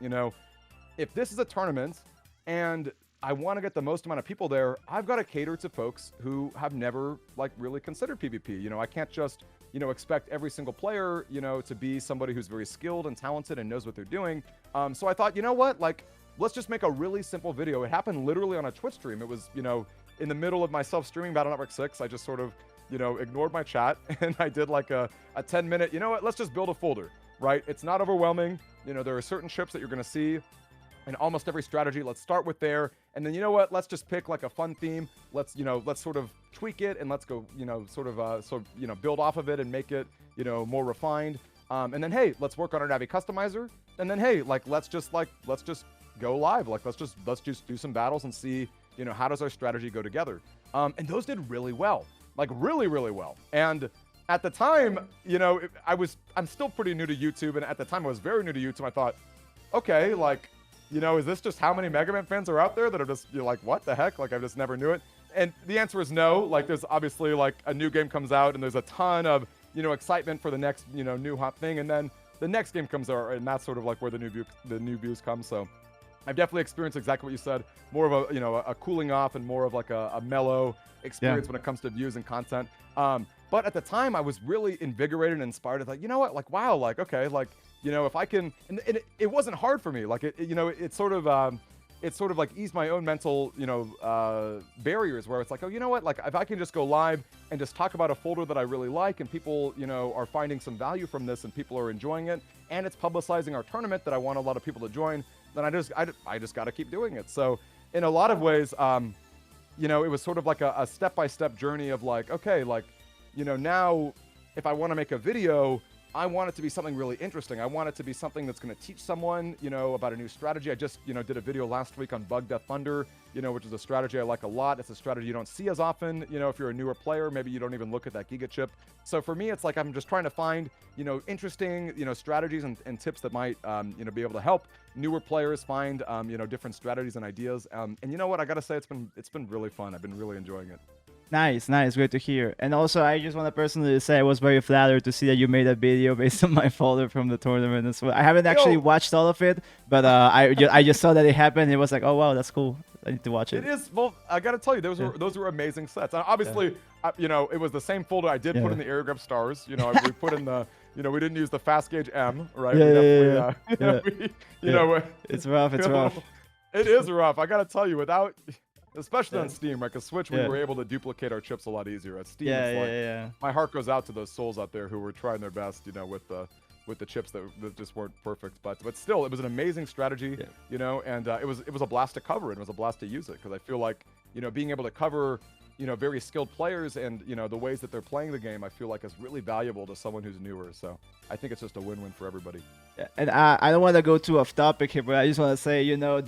if this is a tournament and I want to get the most amount of people there, I've got to cater to folks who have never, like, really considered PvP. I can't just, expect every single player, to be somebody who's very skilled and talented and knows what they're doing. So I thought, what, like, let's just make a really simple video. It happened literally on a Twitch stream. It was, you know, in the middle of myself streaming Battle Network 6. I just sort of, you know, ignored my chat and I did like a 10-minute, you know what, let's just build a folder, right? It's not overwhelming. You know, there are certain chips that you're going to see in almost every strategy. Let's start with there. And then, you know what, let's just pick like a fun theme. Let's, you know, let's sort of tweak it and let's go, you know, sort of, you know, build off of it and make it, you know, more refined. And then, hey, let's work on our Navi customizer. And then, hey, like, let's just go live. Like, let's just do some battles and see, you know, how does our strategy go together? And those did really well, like really, really well. And at the time, you know, I'm still pretty new to YouTube. And at the time I was very new to YouTube. I thought, okay, like, you know, is this just how many Mega Man fans are out there that are just, you're like, what the heck? Like, I just never knew it. And the answer is no. Like, there's obviously like a new game comes out and there's a ton of, you know, excitement for the next, you know, new hot thing. And then the next game comes out and that's sort of like where the new views come. So I've definitely experienced exactly what you said, more of a, you know, a cooling off and more of like a mellow experience when it comes to views and content. But at the time I was really invigorated and inspired. Like, you know what, like, wow, like, okay, like, you know, if I can, and it wasn't hard for me. Like, you know, it's sort of like eased my own mental, you know, barriers where it's like, oh, you know what, like if I can just go live and just talk about a folder that I really like and people, you know, are finding some value from this and people are enjoying it and it's publicizing our tournament that I want a lot of people to join, then I just got to keep doing it. So in a lot of ways, you know, it was sort of like a step-by-step journey of like, okay, like, you know, now if I want to make a video, I want it to be something really interesting. I want it to be something that's going to teach someone, you know, about a new strategy. I just, you know, did a video last week on Bug Death Thunder, you know, which is a strategy I like a lot. It's a strategy you don't see as often, you know, if you're a newer player, maybe you don't even look at that Giga chip. So for me, it's like I'm just trying to find, you know, interesting, you know, strategies and tips that might, you know, be able to help newer players find, you know, different strategies and ideas. And you know what, I got to say, it's been really fun. I've been really enjoying it. Nice, great to hear. And also, I just want to personally say I was very flattered to see that you made a video based on my folder from the tournament as well. I haven't actually watched all of it, but I just saw that it happened. It was like, oh wow, that's cool. I need to watch it. It is. Well, I got to tell you, those were amazing sets. Obviously, you know, it was the same folder I did put in the Air Grab Stars. You know, we put in the, you know, we didn't use the Fast Gauge M, right? You know, it's rough. It's rough. It is rough. I got to tell you, without. Especially on Steam, right? Because Switch, we were able to duplicate our chips a lot easier. At Steam, it's like, my heart goes out to those souls out there who were trying their best, you know, with the chips that just weren't perfect. But still, it was an amazing strategy, you know, and it was a blast to cover it. It was a blast to use it because I feel like, you know, being able to cover, you know, very skilled players and, you know, the ways that they're playing the game, I feel like is really valuable to someone who's newer. So I think it's just a win-win for everybody. Yeah. And I don't want to go too off topic here, but I just want to say, you know,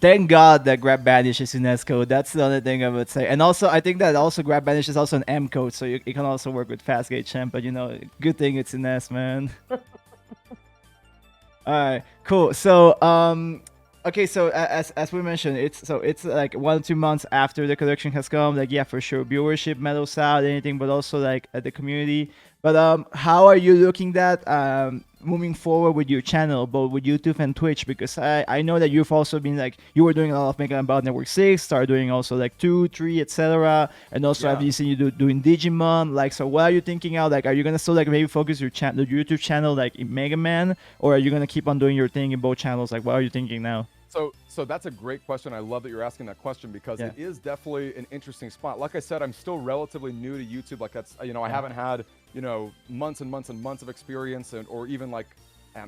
thank God that grab banish is in S code. That's the only thing I would say. And also, I think that also grab banish is also an M code, so it can also work with fast gauge champ. But you know, good thing it's in S, man. All right, cool. So okay, so as we mentioned, it's like 1 or 2 months after the collection has come. Like, yeah, for sure, viewership mellows out, anything, but also like at the community. But how are you looking at moving forward with your channel, both with YouTube and Twitch? Because I know that you've also been like, you were doing a lot of Mega Man Battle Network 6, started doing also like 2, 3, etc. And also I've seen you doing Digimon. Like, so what are you thinking out? Like, are you gonna still like maybe focus your the YouTube channel like in Mega Man, or are you gonna keep on doing your thing in both channels? Like, what are you thinking now? So that's a great question. I love that you're asking that question because it is definitely an interesting spot. Like I said, I'm still relatively new to YouTube. Like that's, you know, I haven't had, you know, months and months and months of experience, or even like,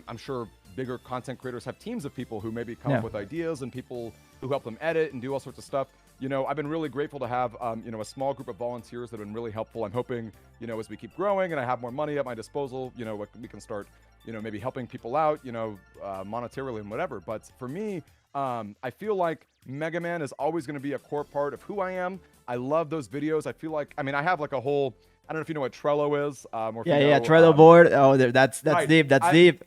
I'm sure bigger content creators have teams of people who maybe come up with ideas and people who help them edit and do all sorts of stuff. You know, I've been really grateful to have, you know, a small group of volunteers that have been really helpful. I'm hoping, you know, as we keep growing and I have more money at my disposal, you know, we can start, you know, maybe helping people out, you know, monetarily and whatever. But for me, I feel like Mega Man is always going to be a core part of who I am. I love those videos. I feel like, I mean, I have like a whole, I don't know if you know what Trello is. Or Trello board. Oh, that's right. Deep. That's deep.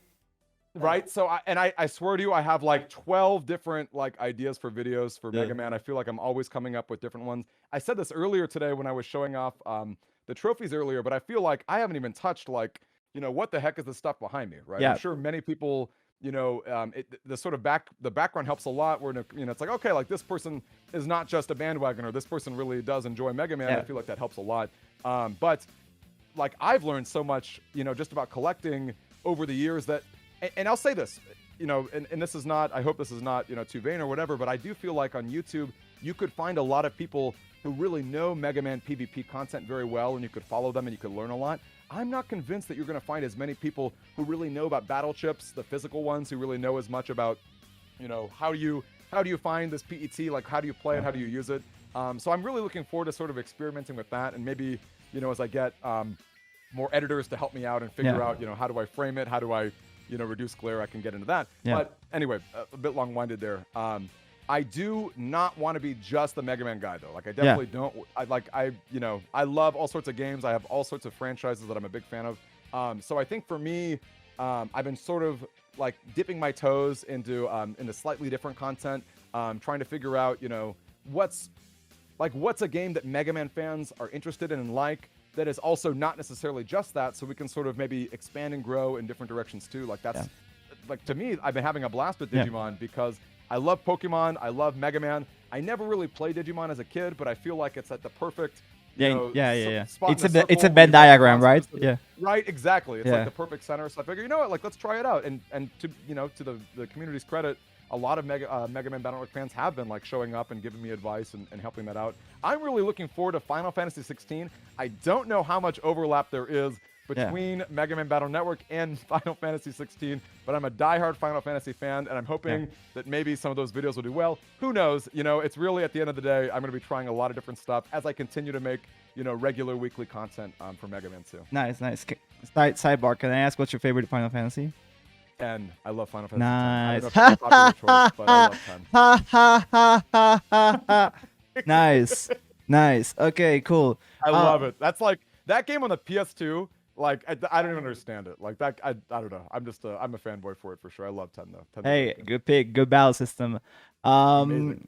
Right. So, I swear to you, I have like 12 different like ideas for videos for Mega Man. I feel like I'm always coming up with different ones. I said this earlier today when I was showing off the trophies earlier, but I feel like I haven't even touched like, you know, what the heck is the stuff behind me, right? I'm sure many people, you know, the sort of the background helps a lot. Where, you know, it's like, okay, like this person is not just a bandwagoner. This person really does enjoy Mega Man. I feel like that helps a lot. But like I've learned so much, you know, just about collecting over the years that, and I'll say this, you know, and this is not, I hope this is not, you know, too vain or whatever, but I do feel like on YouTube, you could find a lot of people who really know Mega Man PvP content very well, and you could follow them and you could learn a lot. I'm not convinced that you're going to find as many people who really know about battle chips, the physical ones, who really know as much about, you know, how do you find this PET, like how do you play it, how do you use it. So I'm really looking forward to sort of experimenting with that, and maybe, you know, as I get more editors to help me out and figure out, you know, how do I frame it, how do I, you know, reduce glare, I can get into that. But anyway, a bit long-winded there. I do not want to be just the Mega Man guy, though. Like, I definitely don't. You know, I love all sorts of games. I have all sorts of franchises that I'm a big fan of. So I think for me, I've been sort of like dipping my toes into slightly different content, trying to figure out, you know, what's a game that Mega Man fans are interested in and like, that is also not necessarily just that, so we can sort of maybe expand and grow in different directions too. Like, that's like, to me, I've been having a blast with Digimon because I love Pokemon, I love Mega Man. I never really played Digimon as a kid, but I feel like it's at the perfect spot. It's a Venn diagram, right? Right, exactly. It's like the perfect center. So I figure, you know what, like, let's try it out. And to, you know, to the community's credit, a lot of Mega Man Battle Network fans have been like showing up and giving me advice and helping that out. I'm really looking forward to Final Fantasy 16. I don't know how much overlap there is between Mega Man Battle Network and Final Fantasy 16, but I'm a diehard Final Fantasy fan, and I'm hoping that maybe some of those videos will do well. Who knows? You know, it's really, at the end of the day, I'm going to be trying a lot of different stuff as I continue to make, you know, regular weekly content for Mega Man 2. Nice. Sidebar, can I ask what's your favorite Final Fantasy? 10. I love Final Fantasy Nice. 10. I don't know if it's a popular choice, but I love 10. Nice. Okay, cool. I love it. That's like, that game on the PS2, like, I don't even understand it. Like, that, I don't know. I'm a fanboy for it for sure. I love 10 though. 10's Hey, good pick. Good battle system. Amazing,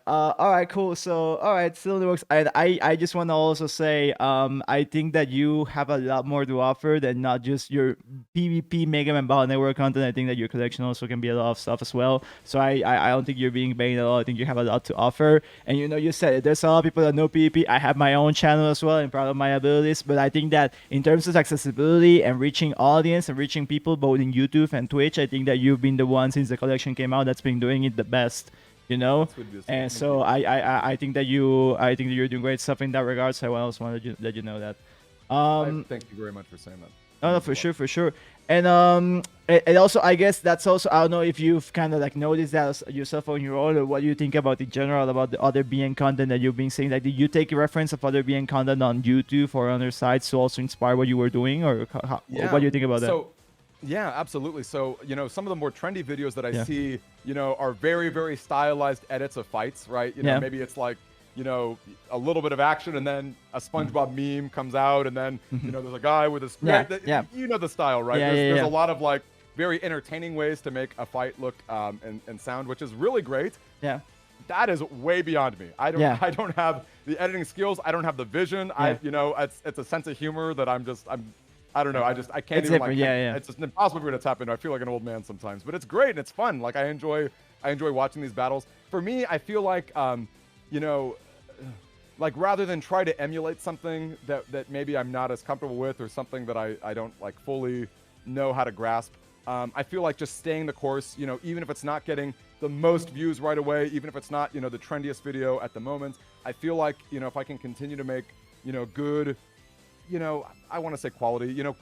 all right, cool. So, all right, still in the works. I just want to also say, I think that you have a lot more to offer than not just your PvP Mega Man Battle Network content. I think that your collection also can be a lot of stuff as well. So I don't think you're being vain at all. I think you have a lot to offer. And you know, you said it, there's a lot of people that know PvP. I have my own channel as well and proud of my abilities. But I think that in terms of accessibility and reaching audience and reaching people both in YouTube and Twitch, I think that you've been the one since the collection came out that's been doing it the best. You know, and so I think that you're doing great stuff in that regard. So I also wanted to let you know that. Thank you very much for saying that. No, for sure. And also, I guess that's also, I don't know if you've kind of like noticed that yourself on your own, or what do you think about in general about the other BN content that you've been seeing? Like, did you take a reference of other BN content on YouTube or other sites to also inspire what you were doing, or what do you think about that? Yeah, absolutely. So, you know, some of the more trendy videos that I see, you know, are very, very stylized edits of fights, right? You know, maybe it's like, you know, a little bit of action and then a SpongeBob meme comes out and then, you know, there's a guy with a you know the style, right? There's a lot of like very entertaining ways to make a fight look and sound, which is really great. Yeah. That is way beyond me. I don't have the editing skills. I don't have the vision. You know, it's a sense of humor that I don't know. I can't even like. It's just impossible for me to tap into. I feel like an old man sometimes, but it's great and it's fun. Like, I enjoy watching these battles. For me, I feel like, you know, like, rather than try to emulate something that maybe I'm not as comfortable with, or something that I don't like fully know how to grasp, I feel like just staying the course. You know, even if it's not getting the most views right away, even if it's not, you know, the trendiest video at the moment, I feel like, you know, if I can continue to make, you know, good, you know, I want to say quality, you know,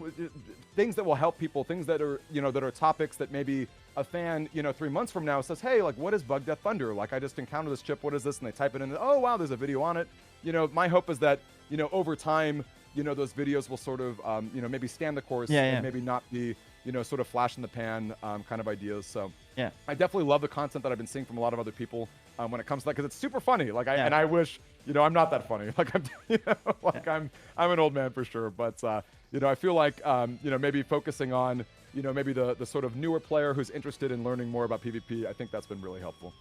things that will help people, things that are, you know, that are topics that maybe a fan, you know, 3 months from now says, hey, like, what is Bug Death Thunder? Like, I just encountered this chip. What is this? And they type it in. Oh, wow, there's a video on it. You know, my hope is that, you know, over time, you know, those videos will sort of, you know, maybe stand the course and maybe not be, you know, sort of flash in the pan kind of ideas. So I definitely love the content that I've been seeing from a lot of other people when it comes to that, because it's super funny. Like, and I wish, you know, I'm not that funny. Like, I'm, you know, like I'm an old man for sure. But, you know, I feel like, you know, maybe focusing on, you know, maybe the sort of newer player who's interested in learning more about PvP, I think that's been really helpful.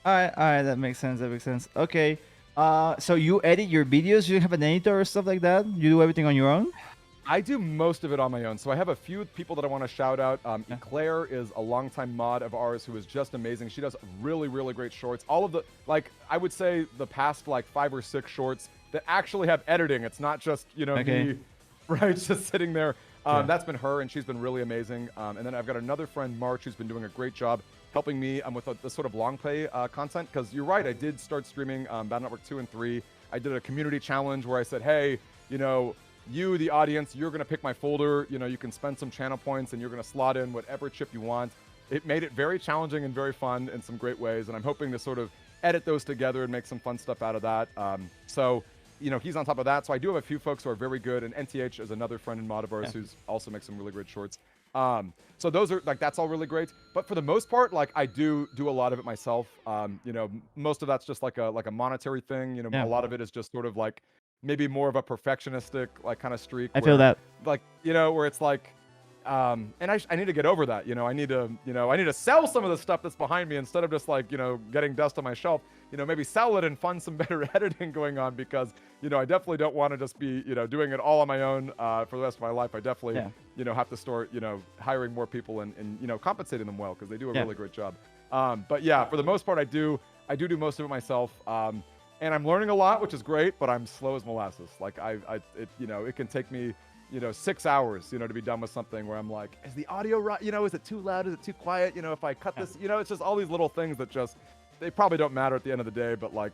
All right, that makes sense. Okay, so you edit your videos? You have an editor or stuff like that? You do everything on your own? I do most of it on my own. So I have a few people that I want to shout out. Claire is a longtime mod of ours who is just amazing. She does really, really great shorts. All of the, like, I would say the past like 5 or 6 shorts that actually have editing. It's not just, you know, me, right, just sitting there. That's been her, and she's been really amazing. And then I've got another friend, March, who's been doing a great job helping me with the sort of long play content. Because you're right, I did start streaming Battle Network 2 and 3. I did a community challenge where I said, hey, you know, you, the audience, you're going to pick my folder. You know, you can spend some channel points, and you're going to slot in whatever chip you want. It made it very challenging and very fun in some great ways. And I'm hoping to sort of edit those together and make some fun stuff out of that. So, you know, he's on top of that. So I do have a few folks who are very good, and NTH is another friend in mod of ours who's also makes some really great shorts. So those are like, that's all really great. But for the most part, like I do a lot of it myself. You know, most of that's just like a monetary thing. You know, a lot of it is just sort of like maybe more of a perfectionistic like kind of streak. I feel that. Like, you know, where it's like, and I need to get over that. You know, I need to sell some of the stuff that's behind me instead of just like, you know, getting dust on my shelf. You know, maybe sell it and fund some better editing going on, because, you know, I definitely don't want to just be, you know, doing it all on my own for the rest of my life. I definitely, you know, have to start, you know, hiring more people and you know, compensating them well, because they do a really great job. But yeah, for the most part, I do most of it myself. And I'm learning a lot, which is great, but I'm slow as molasses. Like you know, it can take me, you know, 6 hours, you know, to be done with something where I'm like, is the audio right? You know, is it too loud? Is it too quiet? You know, if I cut this, you know, it's just all these little things that just, they probably don't matter at the end of the day, but like,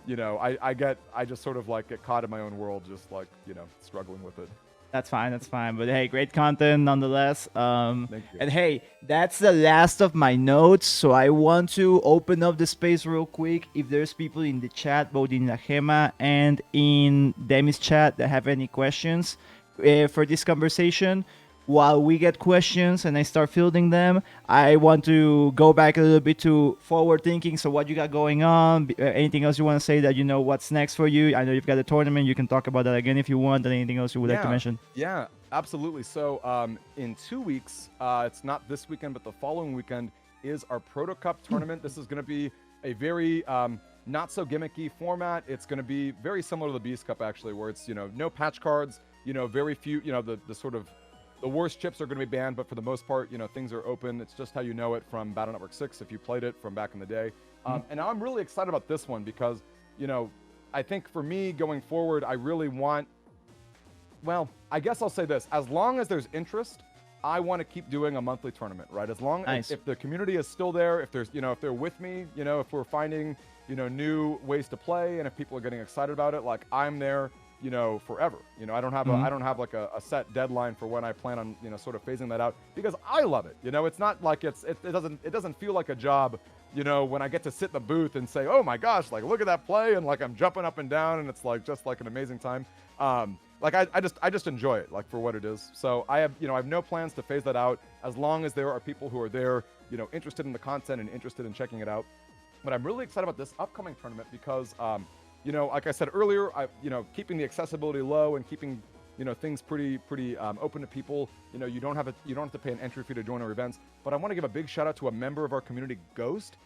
you know, I just sort of like get caught in my own world, just like, you know, struggling with it. That's fine. But hey, great content nonetheless. Thank you. And hey, that's the last of my notes. So I want to open up the space real quick. If there's people in the chat, both in La Gema and in Demi's chat, that have any questions for this conversation, while we get questions and I start fielding them, I want to go back a little bit to forward thinking. So what you got going on? Anything else you want to say that you know what's next for you? I know you've got a tournament. You can talk about that again if you want. And anything else you would like to mention? Yeah, absolutely. So in 2 weeks, it's not this weekend, but the following weekend is our Proto Cup tournament. This is going to be a very not so gimmicky format. It's going to be very similar to the Beast Cup, actually, where it's, you know, no patch cards, you know, very few, you know, the sort of the worst chips are going to be banned, but for the most part, you know, things are open. It's just how you know it from Battle Network 6 if you played it from back in the day. And now I'm really excited about this one because, you know, I think for me going forward, I really want, well, I guess I'll say this. As long as there's interest, I want to keep doing a monthly tournament, right? As long as if the community is still there, if there's, you know, if they're with me, you know, if we're finding, you know, new ways to play, and if people are getting excited about it, like I'm there, you know, forever. You know, I don't have like a set deadline for when I plan on, you know, sort of phasing that out, because I love it. You know, it's not like it doesn't feel like a job, you know, when I get to sit in the booth and say, oh my gosh, like look at that play, and like I'm jumping up and down, and it's like just like an amazing time. Like I just enjoy it, like for what it is. So I have no plans to phase that out, as long as there are people who are there, you know, interested in the content and interested in checking it out. But I'm really excited about this upcoming tournament because, you know, like I said earlier, keeping the accessibility low and keeping, you know, things pretty open to people. You know, you don't have to pay an entry fee to join our events. But I want to give a big shout out to a member of our community, Ghost.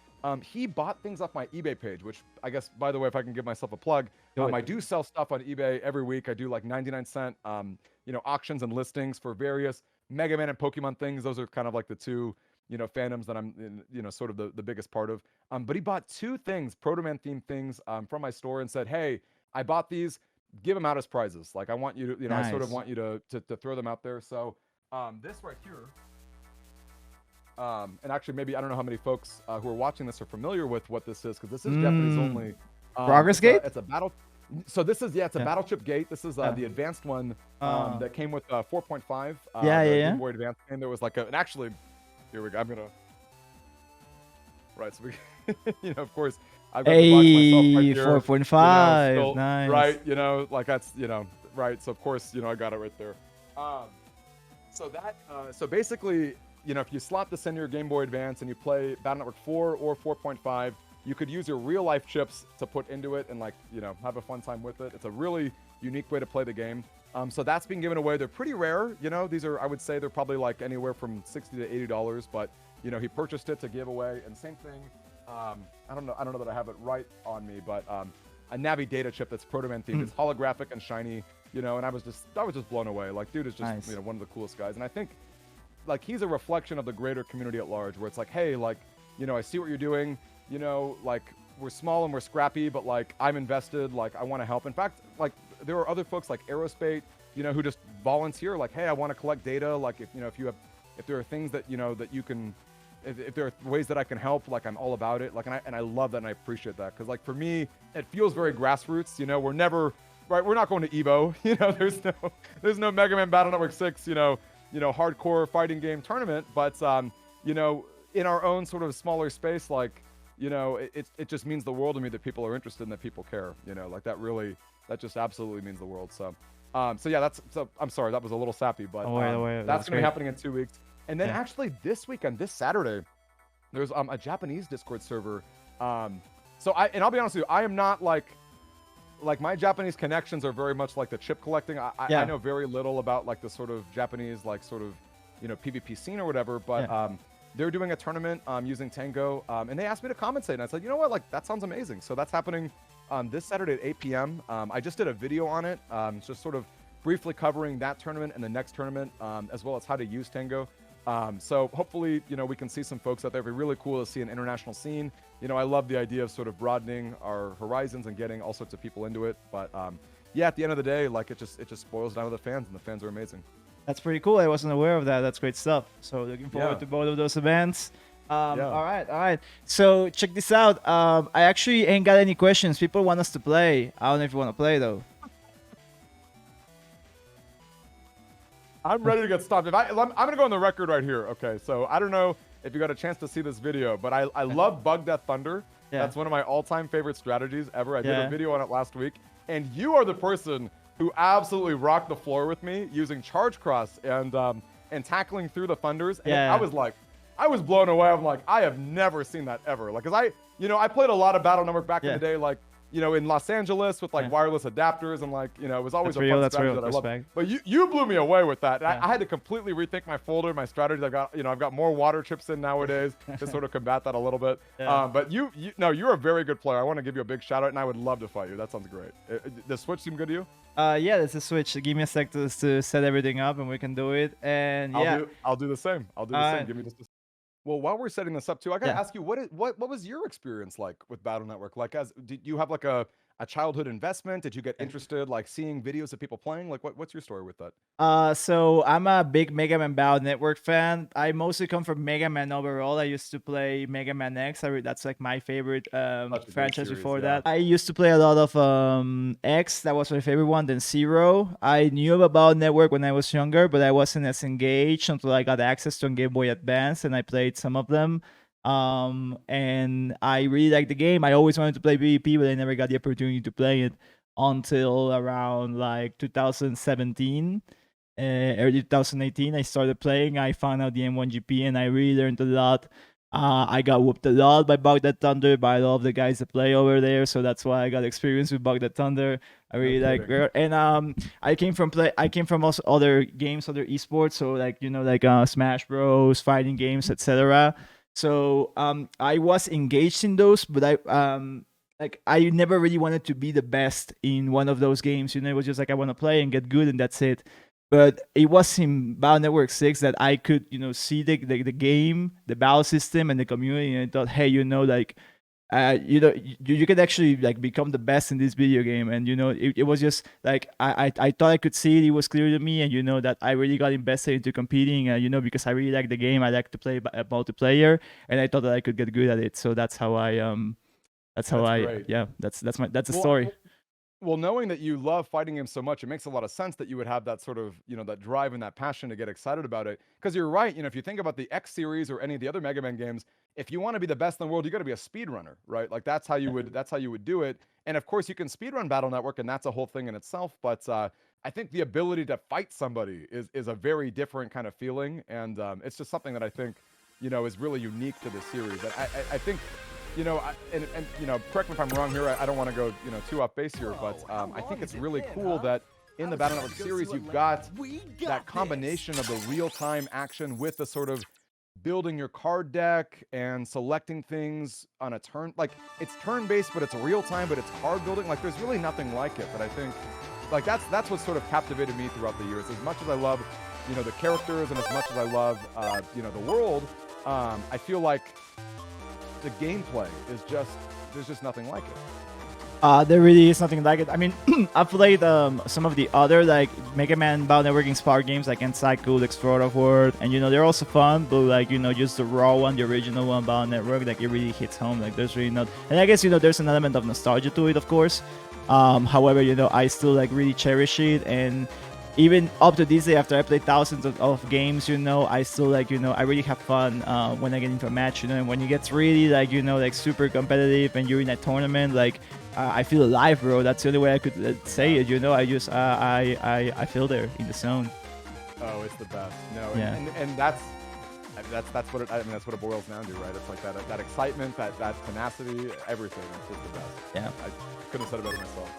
He bought things off my eBay page, which I guess, by the way, if I can give myself a plug, I do sell stuff on eBay every week. I do like 99-cent, you know, auctions and listings for various Mega Man and Pokemon things. Those are kind of like the two, you know, fandoms that I'm, you know, sort of the biggest part of. But he bought 2 things, Proto Man themed things, from my store and said, hey, I bought these, give them out as prizes. Like I want you to, you know, I sort of want you to throw them out there. So this right here, and actually maybe, I don't know how many folks who are watching this are familiar with what this is, because this is Japanese only. Progress Gate? It's a battle. So this is, it's a battle chip gate. This is the advanced one that came with 4.5. Game Boy Advance, and there was like and actually, here we go. I'm gonna. Right, so we, you know, of course, I've got the box myself right here. 4.5, you know, still, nice. Right, you know, like that's, you know, right. So of course, you know, I got it right there. So that, so basically, you know, if you slot this in your Game Boy Advance and you play Battle Network 4 or 4.5, you could use your real life chips to put into it and, like, you know, have a fun time with it. It's a really unique way to play the game. So that's being given away. They're pretty rare. You know, these are, I would say they're probably like anywhere from $60 to $80, but, you know, he purchased it to give away. And same thing, I don't know that I have it right on me, but a Navi data chip that's Proto Man themed. It's holographic and shiny, you know, and I was just blown away. Like, dude is just, you know, one of the coolest guys. And I think, like, he's a reflection of the greater community at large, where it's like, hey, like, you know, I see what you're doing, you know, like, we're small and we're scrappy, but like, I'm invested, like, I want to help. In fact, like, there are other folks like Aerospace, you know, who just volunteer, like, hey, I want to collect data. Like, if, you know, if there are things that, you know, that you can, if there are ways that I can help, like, I'm all about it. Like, and I love that and I appreciate that. Because, like, for me, it feels very grassroots. You know, we're never, right, we're not going to Evo. You know, there's no Mega Man Battle Network 6, you know, hardcore fighting game tournament. But, you know, in our own sort of smaller space, like, you know, it just means the world to me that people are interested and that people care. You know, like, that just absolutely means the world. So, so yeah, I'm sorry, that was a little sappy, but that's going to be happening in 2 weeks. And then actually this weekend, this Saturday, there's a Japanese Discord server. So I'll be honest with you, I am not like my Japanese connections are very much like the chip collecting. I know very little about like the sort of Japanese, like sort of, you know, PvP scene or whatever, but they're doing a tournament using Tango, and they asked me to commentate, and I said, you know what, like, that sounds amazing. So that's happening this Saturday at 8 p.m. I just did a video on it, just sort of briefly covering that tournament and the next tournament, as well as how to use Tango. So hopefully, you know, we can see some folks out there. It'd be really cool to see an international scene. You know, I love the idea of sort of broadening our horizons and getting all sorts of people into it. But yeah, at the end of the day, like, it just boils down to the fans, and the fans are amazing. That's pretty cool. I wasn't aware of that. That's great stuff. So looking forward to both of those events. All right. So check this out. I actually ain't got any questions. People want us to play. I don't know if you want to play though. I'm ready to get stopped. I'm gonna go on the record right here. Okay, so I don't know if you got a chance to see this video, but I love Bug Death Thunder. That's one of my all-time favorite strategies ever. I did a video on it last week, and you are the person who absolutely rocked the floor with me using Charge Cross and tackling through the Thunders. And I was blown away. I'm like, I have never seen that ever. Like, cause I played a lot of Battle Network back in the day, like, you know, in Los Angeles with like wireless adapters, and like, you know, it was always a fun strategy that I loved. But you blew me away with that. I had to completely rethink my folder, my strategies. I've got more water chips in nowadays to sort of combat that a little bit. But you're a very good player. I want to give you a big shout out, and I would love to fight you. That sounds great. The Switch seem good to you? Yeah, there's a Switch. Give me a sec to set everything up, and we can do it. And I'll do the same. I'll do the same. Give me just a. Well, while we're setting this up too, I gotta ask you, what was your experience like with Battle Network? Like, did you have like a childhood investment? Did you get interested, like seeing videos of people playing? Like, what's your story with that? So I'm a big Mega Man Battle Network fan. I mostly come from Mega Man overall. I used to play Mega Man X. That's like my favorite franchise before that. I used to play a lot of X. That was my favorite one. Then Zero. I knew about Network when I was younger, but I wasn't as engaged until I got access to Game Boy Advance, and I played some of them. And I really like the game. I always wanted to play PvP, but I never got the opportunity to play it until around like 2017, early 2018. I started playing. I found out the M1GP, and I really learned a lot. I got whooped a lot by Bug That Thunder, by all of the guys that play over there. So that's why I got experience with Bug That Thunder. I really like her. And I came from also other games, other esports. So like, you know, like Smash Bros, fighting games, etc. So I was engaged in those, but I never really wanted to be the best in one of those games. You know, it was just like, I want to play and get good, and that's it. But it was in Battle Network 6 that I could, you know, see the game, the battle system, and the community, and I thought, hey, you know, like, you know, you could actually like become the best in this video game. And you know, it was just like I thought I could see it. It was clear to me, and you know that I really got invested into competing. You know, because I really like the game. I like to play multiplayer, and I thought that I could get good at it. So that's how I that's the story. Well, knowing that you love fighting games so much, it makes a lot of sense that you would have that sort of, you know, that drive and that passion to get excited about it. Because you're right, you know, if you think about the X series or any of the other Mega Man games, if you want to be the best in the world, you got to be a speedrunner, right? Like that's how you would do it. And of course, you can speedrun Battle Network, and that's a whole thing in itself. But I think the ability to fight somebody is a very different kind of feeling, and it's just something that I think, you know, is really unique to the series. I think. You know, and you know, correct me if I'm wrong here. I don't want to go, you know, too off base here, but I think it's really cool that in the Battle Network series, you've got that combination of the real-time action with the sort of building your card deck and selecting things on a turn. Like, it's turn-based, but it's real-time, but it's card building. Like, there's really nothing like it. But I think, like, that's what sort of captivated me throughout the years. As much as I love, you know, the characters, and as much as I love, you know, the world, I feel like the gameplay is just, there's just nothing like it. There really is nothing like it. I mean, I've played some of the other like Mega Man Battle Network inspired games like Encycle, Explorer World, and they're also fun. But like just the raw one, the original one, Battle Network, like it really hits home. Like there's really not, and I guess there's an element of nostalgia to it, of course. However, I still like really cherish it, and even up to this day, after I played thousands of games, I still like I really have fun when I get into a match, and when it gets really like like super competitive and you're in a tournament, like. I feel alive, bro. That's the only way I could say it. I just I feel there in the zone. Oh, it's the best. No, Yeah. and that's what it. I mean, that's what it boils down to, right? It's like that excitement, that tenacity, everything. It's just the best. Yeah. I couldn't have said it better myself.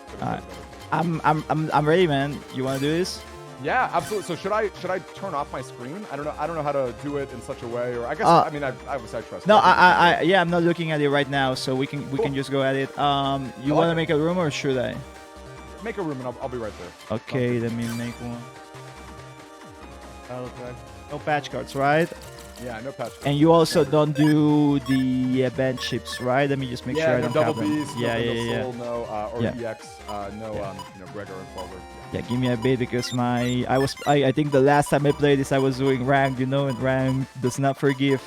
I'm ready, man. You want to do this? Yeah, absolutely. So should I turn off my screen? I don't know how to do it in such a way, or I guess I mean I trust. No, yeah, I'm not looking at it right now, so we can just go at it. You want to make a room or should I? Make a room and I'll be right there. Okay, let me make one. No patch cards, right? Yeah, no patch cards. And you also don't do the event chips, right? Let me just make sure I don't double have them. Bs, Yeah. no or Yeah. EX, no Gregor and Fulver. Yeah, give me a bit because I think the last time I played this I was doing ranked, and ranked does not forgive.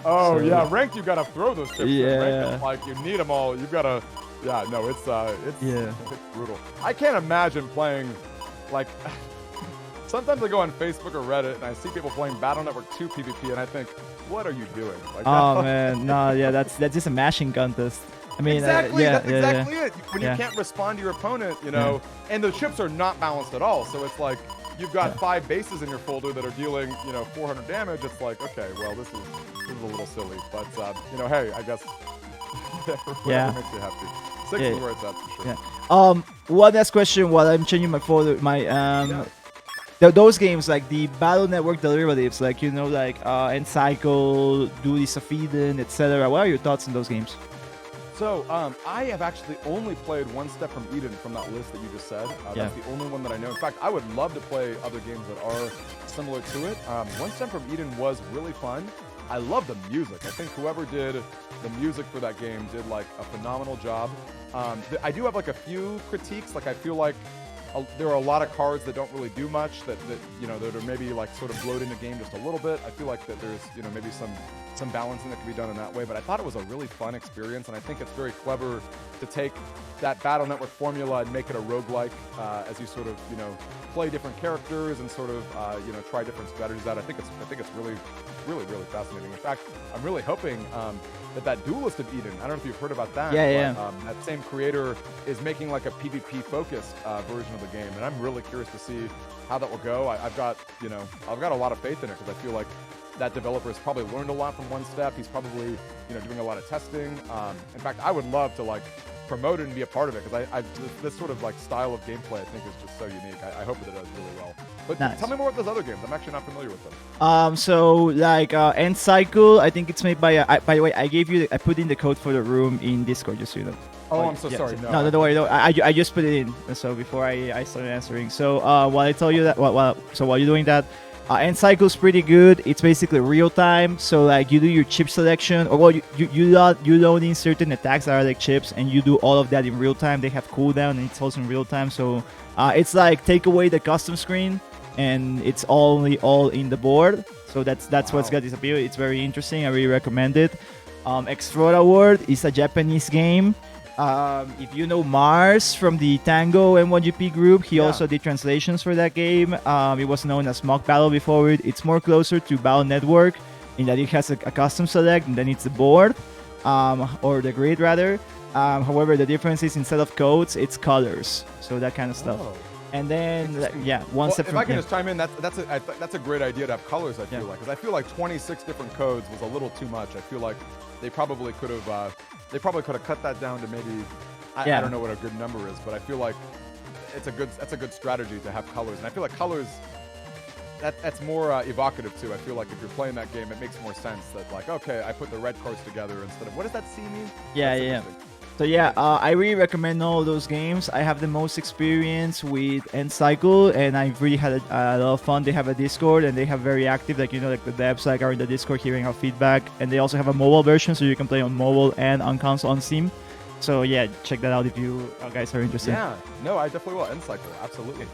Oh So- yeah, ranked you gotta throw those chips. in. Yeah. Ranked, it's like you need them all. You gotta. Yeah, no, it's Yeah. it's brutal. I can't imagine playing like. Sometimes I go on Facebook or Reddit and I see people playing Battle Network 2 PvP and I think, what are you doing? Like, Oh man, no, yeah, that's just a mashing contest. I mean, exactly, yeah, that's exactly it. When you can't respond to your opponent, and the chips are not balanced at all. So it's like you've got 5 bases in your folder that are dealing, 400 damage. It's like, okay, well, this is a little silly, but hey, I guess whatever makes you happy. 6 is where it's at for sure. Yeah. One last question while I'm changing my folder, those games like the Battle Network derivatives, like Encycle, Duty Safiden, etc. What are your thoughts on those games? So, I have actually only played One Step from Eden from that list that you just said. That's the only one that I know. In fact, I would love to play other games that are similar to it. One Step from Eden was really fun. I love the music. I think whoever did the music for that game did like a phenomenal job. I do have like a few critiques. Like I feel like there are a lot of cards that don't really do much that are maybe like sort of bloating the game just a little bit. I feel like that there's maybe some balancing that can be done in that way, but I thought it was a really fun experience, and I think it's very clever to take that Battle Network formula and make it a roguelike as you sort of play different characters and sort of try different strategies out. I think it's really fascinating. In fact, I'm really hoping that Duelist of Eden, I don't know if you've heard about that. But, that same creator is making like a PvP focused version of the game, and I'm really curious to see how that will go. I've got a lot of faith in it because I feel like that developer has probably learned a lot from One Step. He's probably doing a lot of testing. In fact, I would love to like promote it and be a part of it because this sort of like style of gameplay I think is just so unique. I hope that it does really well. But tell me more about those other games. I'm actually not familiar with them. So like Encycle, I think it's made by. By the way, I put in the code for the room in Discord just so you know. Oh, I'm so sorry. No, don't worry. No, I just put it in. So before I started answering. So while I tell you that, while you're doing that. Encycle is pretty good. It's basically real time. So like you do your chip selection, or you load in certain attacks that are like chips, and you do all of that in real time. They have cooldown, and it's also in real time. So it's like take away the custom screen, and it's all in the board. So that's what's got this appeal. It's very interesting. I really recommend it. Explora World is a Japanese game. If you know Mars from the Tango M1GP group, he also did translations for that game. It was known as Mock Battle before it. It's more closer to Battle Network in that it has a custom select and then it's the board, or the grid rather. However, the difference is instead of codes, it's colors. So that kind of stuff. And then, one step if from... I can just chime in, that's a great idea to have colors, I feel like. Because I feel like 26 different codes was a little too much. I feel like they probably could have cut that down to maybe, I don't know what a good number is, but I feel like that's a good strategy to have colors. And I feel like colors, that's more evocative too. I feel like if you're playing that game, it makes more sense that like, okay, I put the red cards together instead of, what does that C mean? Yeah. So I really recommend all those games. I have the most experience with Encycle, and I've really had a lot of fun. They have a Discord, and they have very active, like the devs are in the Discord hearing our feedback, and they also have a mobile version, so you can play on mobile and on console on Steam. So yeah, check that out if you guys are interested. Yeah, no, I definitely will. Insightful, absolutely.